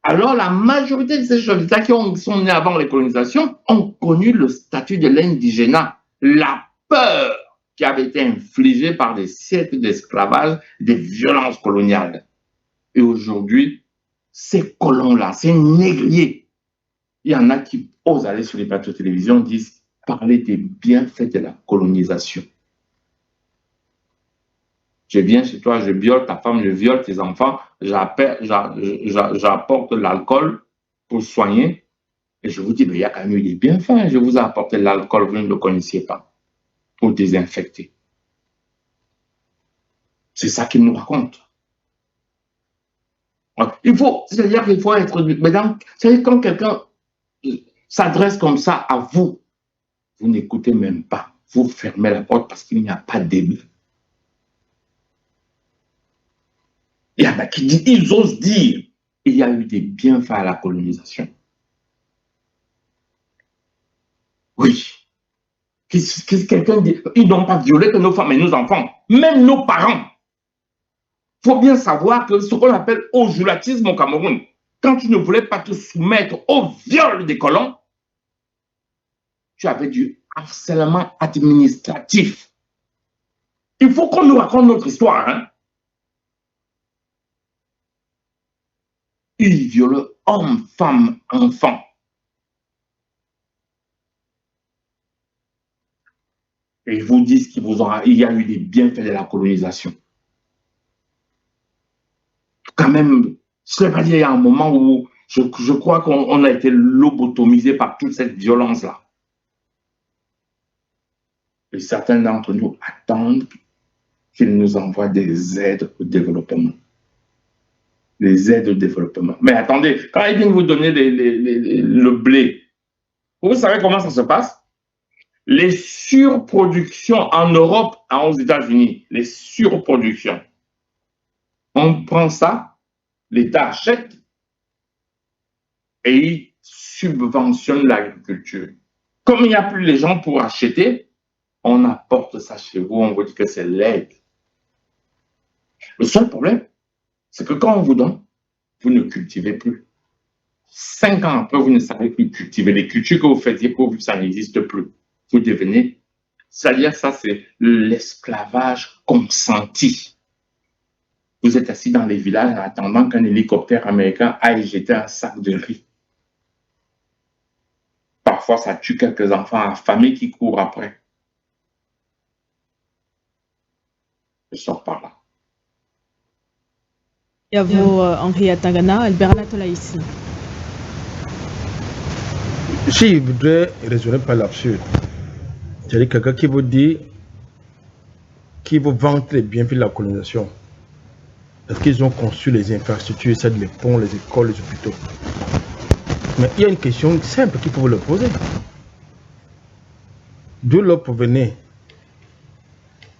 Alors, la majorité de ces chefs d'État qui sont nés avant les colonisations ont connu le statut de l'indigénat. La peur qui avait été infligée par des siècles d'esclavage, des violences coloniales. Et aujourd'hui, ces colons-là, ces négriers, il y en a qui osent aller sur les plateaux de télévision, disent parler des bienfaits de la colonisation. Je viens chez toi, je viole ta femme, je viole tes enfants, j'apporte l'alcool pour soigner. Et je vous dis, mais il y a quand même eu des bienfaits. Je vous ai apporté l'alcool, vous ne le connaissiez pas, pour désinfecter. C'est ça qu'il nous raconte. C'est-à-dire qu'il faut être... C'est-à-dire quand quelqu'un s'adresse comme ça à vous, vous n'écoutez même pas. Vous fermez la porte parce qu'il n'y a pas d'élu. Il y en a qui disent, ils osent dire, il y a eu des bienfaits à la colonisation. Oui. Quelqu'un dit, ils n'ont pas violé que nos femmes et nos enfants, même nos parents. Il faut bien savoir que ce qu'on appelle ojulatisme au Cameroun, quand tu ne voulais pas te soumettre au viol des colons, tu avais du harcèlement administratif. Il faut qu'on nous raconte notre histoire. Hein? Ils violent hommes, femmes, enfants. Et ils vous disent qu'il y a eu des bienfaits de la colonisation. Quand même, ce n'est pas dire, il y a un moment où je crois qu'on a été lobotomisé par toute cette violence-là. Et certains d'entre nous attendent qu'ils nous envoient des aides au développement. les aides au développement. Mais attendez, quand ils viennent vous donner le blé, vous savez comment ça se passe? Les surproductions en Europe et aux États-Unis, les surproductions. On prend ça, l'État achète et il subventionne l'agriculture. Comme il n'y a plus les gens pour acheter, on apporte ça chez vous, on vous dit que c'est l'aide. Le seul problème, c'est que quand on vous donne, vous ne cultivez plus. 5 ans après, vous ne savez plus cultiver. Les cultures que vous faisiez pour vivre, ça n'existe plus. Vous devenez, c'est-à-dire ça, c'est l'esclavage consenti. Vous êtes assis dans les villages en attendant qu'un hélicoptère américain aille jeter un sac de riz. Parfois, ça tue quelques enfants affamés qui courent après. Je sors par là. Et à vous, Henri Atangana, Albert Anatola ici. Si je voudrais raisonner par l'absurde, c'est-à-dire quelqu'un qui vous dit, qui vous vante les bienfaits de la colonisation, parce qu'ils ont construit les infrastructures, c'est-à-dire les ponts, les écoles, les hôpitaux. Mais il y a une question simple qu'il faut vous leur poser. D'où leur provenait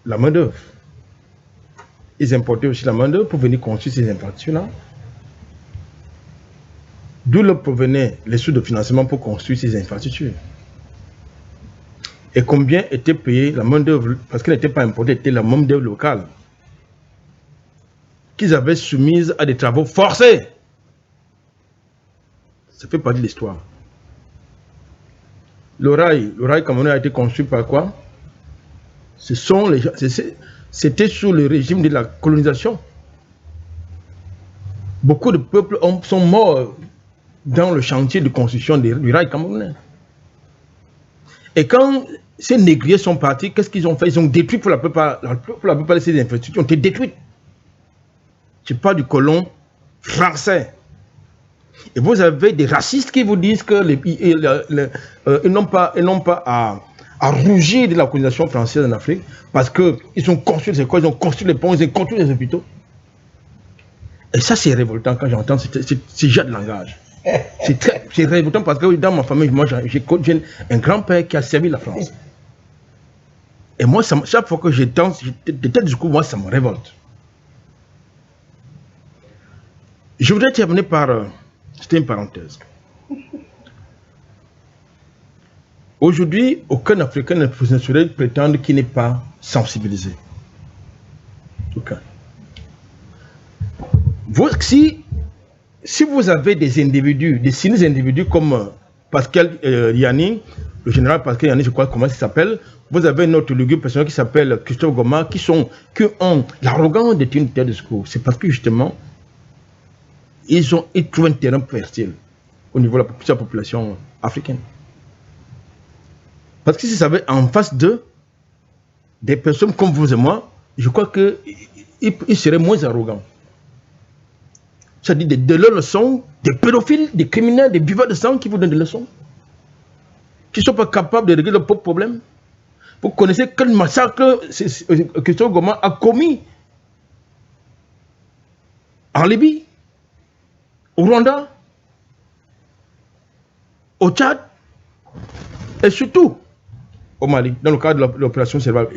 la main-d'œuvre? Ils importaient aussi la main-d'œuvre pour venir construire ces infrastructures-là. D'où leur provenaient les sources de financement pour construire ces infrastructures. Et combien était payée la main-d'œuvre, parce qu'elle n'était pas importée, était la main-d'œuvre locale, qu'ils avaient soumise à des travaux forcés. Ça fait partie de l'histoire. Le rail camerounais a été construit par quoi? C'était sous le régime de la colonisation. Beaucoup de peuples sont morts dans le chantier de construction du rail camerounais. Et quand ces négriers sont partis, qu'est-ce qu'ils ont fait? Ils ont détruit pour la plupart de ces infrastructures, ont été détruites. Je parle du colon français. Et vous avez des racistes qui vous disent qu'ils n'ont pas à rougir de la colonisation française en Afrique parce qu'ils ont construit les écoles, ils ont construit les ponts, ils ont construit les hôpitaux. Et ça, c'est révoltant quand j'entends ce genre de langage. C'est révoltant parce que dans ma famille, moi, j'ai un grand-père qui a servi la France. Et moi, chaque fois que j'entends de tels discours, moi, ça me révolte. Je voudrais terminer par... C'était une parenthèse. Aujourd'hui, aucun Africain ne saurait prétendre qu'il n'est pas sensibilisé. Aucun. Si vous avez des individus, des cyniques individus comme Pascal Yanni, le général Pascal Yanni, je crois comment il s'appelle, vous avez un autre lugubre personnel qui s'appelle Christophe Goma, qui ont l'arrogance d'être une telle discours. C'est parce que justement, ils trouvent un terrain fertile au niveau de la population africaine. Parce que si ça avait en face d'eux des personnes comme vous et moi, je crois qu'ils seraient moins arrogants. C'est-à-dire de leurs leçons, des pédophiles, des criminels, des buveurs de sang qui vous donnent des leçons, qui ne sont pas capables de régler leurs propres problèmes. Vous connaissez quel massacre Christophe Goma a commis en Libye, au Rwanda, au Tchad, et surtout au Mali, dans le cadre de l'opération Serval.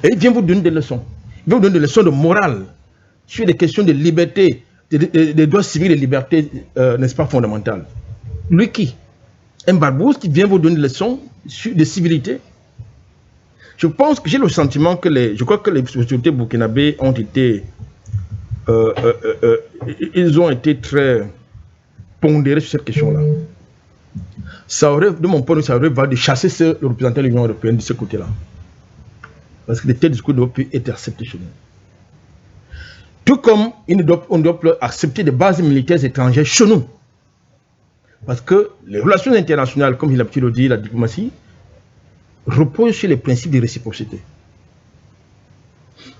Et il vient vous donner des leçons. Il vient vous donner des leçons de morale sur des questions de liberté, des droits civils et libertés, n'est-ce pas, fondamentales. Lui qui? Un barbouze qui vient vous donner des leçons de civilité. Je pense que j'ai le sentiment que je crois que les sociétés burkinabées ont été, ils ont été très pondérés sur cette question-là. Ça aurait, de mon point de vue, ça aurait valu de chasser le représentant de l'Union européenne de ce côté-là. Parce que de tels discours doivent plus être acceptés chez nous. Tout comme on ne doit plus accepter des bases militaires étrangères chez nous. Parce que les relations internationales, comme il a l'habitude de dire, la diplomatie, reposent sur les principes de réciprocité.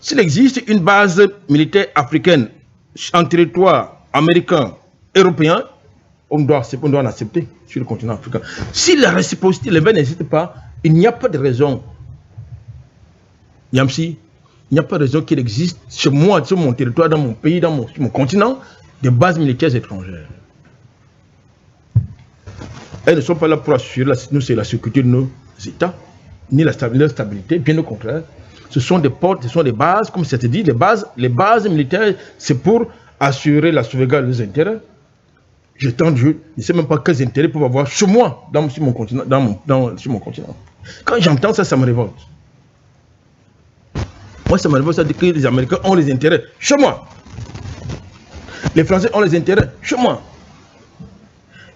S'il existe une base militaire africaine en territoire américain, européen, on doit en accepter sur le continent africain. Si la réciprocité, les verts n'existe pas, il n'y a pas de raison. Yamsi, il n'y a pas de raison qu'il existe chez moi, sur mon territoire, dans mon pays, sur mon continent, des bases militaires étrangères. Elles ne sont pas là pour assurer la sécurité de nos États, ni leur stabilité, bien au contraire. Ce sont des portes, ce sont des bases, comme ça te dit, les bases militaires, c'est pour assurer la sauvegarde des intérêts. Je ne sais même pas quels intérêts peuvent avoir chez moi, sur mon continent. Sur mon continent. Quand j'entends ça, ça me révolte. Moi, ça me révolte, ça dit que les Américains ont les intérêts chez moi. Les Français ont les intérêts chez moi.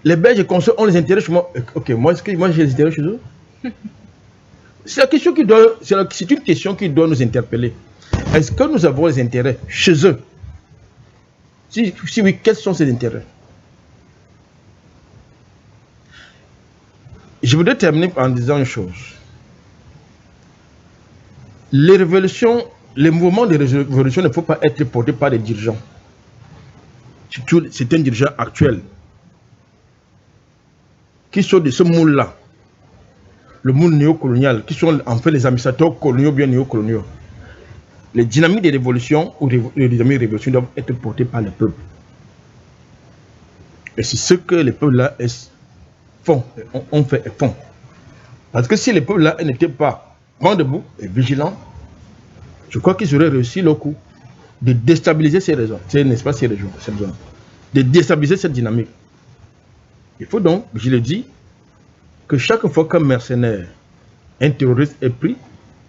Les Belges et Consols ont les intérêts chez moi. Ok, moi, est-ce que moi j'ai les intérêts chez eux? C'est une question qui doit nous interpeller. Est-ce que nous avons les intérêts chez eux? Si oui, quels sont ces intérêts? Je voudrais terminer en disant une chose. Les révolutions, les mouvements de révolution ne faut pas être portés par des dirigeants. Surtout certains dirigeants actuels qui sont de ce moule-là, le moule néocolonial, qui sont en fait les administrateurs coloniaux bien néocoloniaux. Les dynamiques des révolutions ou les dynamiques des révolutions doivent être portées par les peuples. Et c'est ce que les peuples-là ont fait et font. Parce que si les peuples-là n'étaient pas vent debout et vigilants, je crois qu'ils auraient réussi le coup de déstabiliser ces régions, n'est-ce pas, ces régions, de déstabiliser cette dynamique. Il faut donc, je le dis, que chaque fois qu'un mercenaire, un terroriste est pris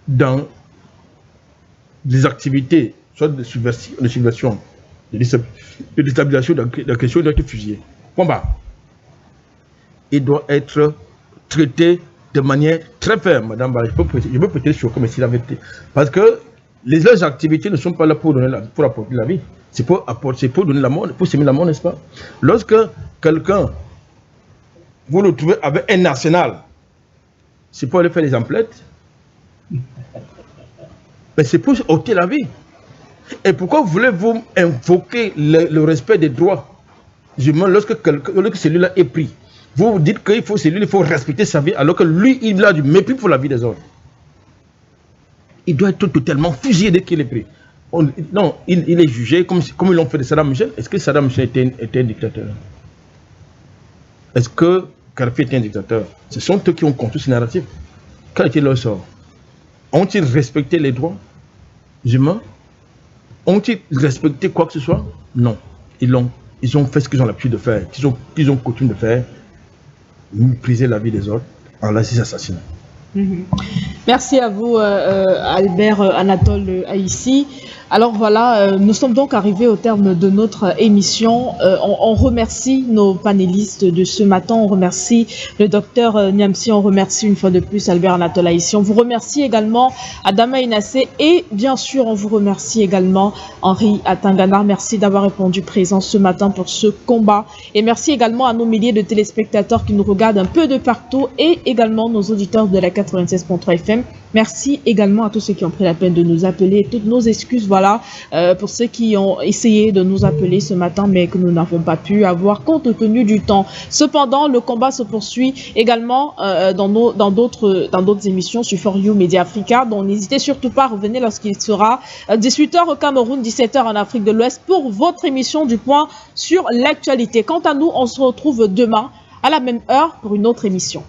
dans des activités, soit de subversion, de déstabilisation, de question d'être fusillé, combat, il doit être traité de manière très ferme, madame Barre. Je peux peut-être choquer, mais c'est la vérité. Parce que leurs activités ne sont pas là pour apporter la vie. C'est pour donner la mort, pour s'aimer la mort, n'est-ce pas? Lorsque quelqu'un, vous le trouvez avec un arsenal, c'est pour aller faire les emplettes. Mais c'est pour ôter la vie. Et pourquoi voulez-vous invoquer le respect des droits humains lorsque celui-là est pris? Vous dites qu'il faut respecter sa vie, alors que lui, il a du mépris pour la vie des autres. Il doit être totalement fusillé dès qu'il est pris. Non, il est jugé comme ils l'ont fait de Saddam Hussein. Est-ce que Saddam Hussein était un dictateur? Est-ce que Kadhafi était un dictateur? Ce sont eux qui ont construit ce narratif. Quel était leur sort? Ont-ils respecté les droits humains? Ont-ils respecté quoi que ce soit? Non. Ils ont fait ce qu'ils ont l'habitude de faire, qu'ils ont coutume de faire, mépriser la vie des autres en les assassinant. Merci à vous, Albert Anatole Aïssi. Alors voilà, nous sommes donc arrivés au terme de notre émission. On remercie nos panélistes de ce matin. On remercie le docteur Niamsi. On remercie une fois de plus Albert Anatole Aïssi. On vous remercie également Adama Inassé. Et bien sûr, on vous remercie également Henri Atangana. Merci d'avoir répondu présent ce matin pour ce combat. Et merci également à nos milliers de téléspectateurs qui nous regardent un peu de partout et également nos auditeurs de la 96.3 FM. Merci également à tous ceux qui ont pris la peine de nous appeler. Toutes nos excuses, voilà, pour ceux qui ont essayé de nous appeler ce matin, mais que nous n'avons pas pu avoir compte tenu du temps. Cependant, le combat se poursuit également dans d'autres émissions sur For You Media Africa. Donc, n'hésitez surtout pas à revenir lorsqu'il sera 18h au Cameroun, 17h en Afrique de l'Ouest pour votre émission du point sur l'actualité. Quant à nous, on se retrouve demain à la même heure pour une autre émission.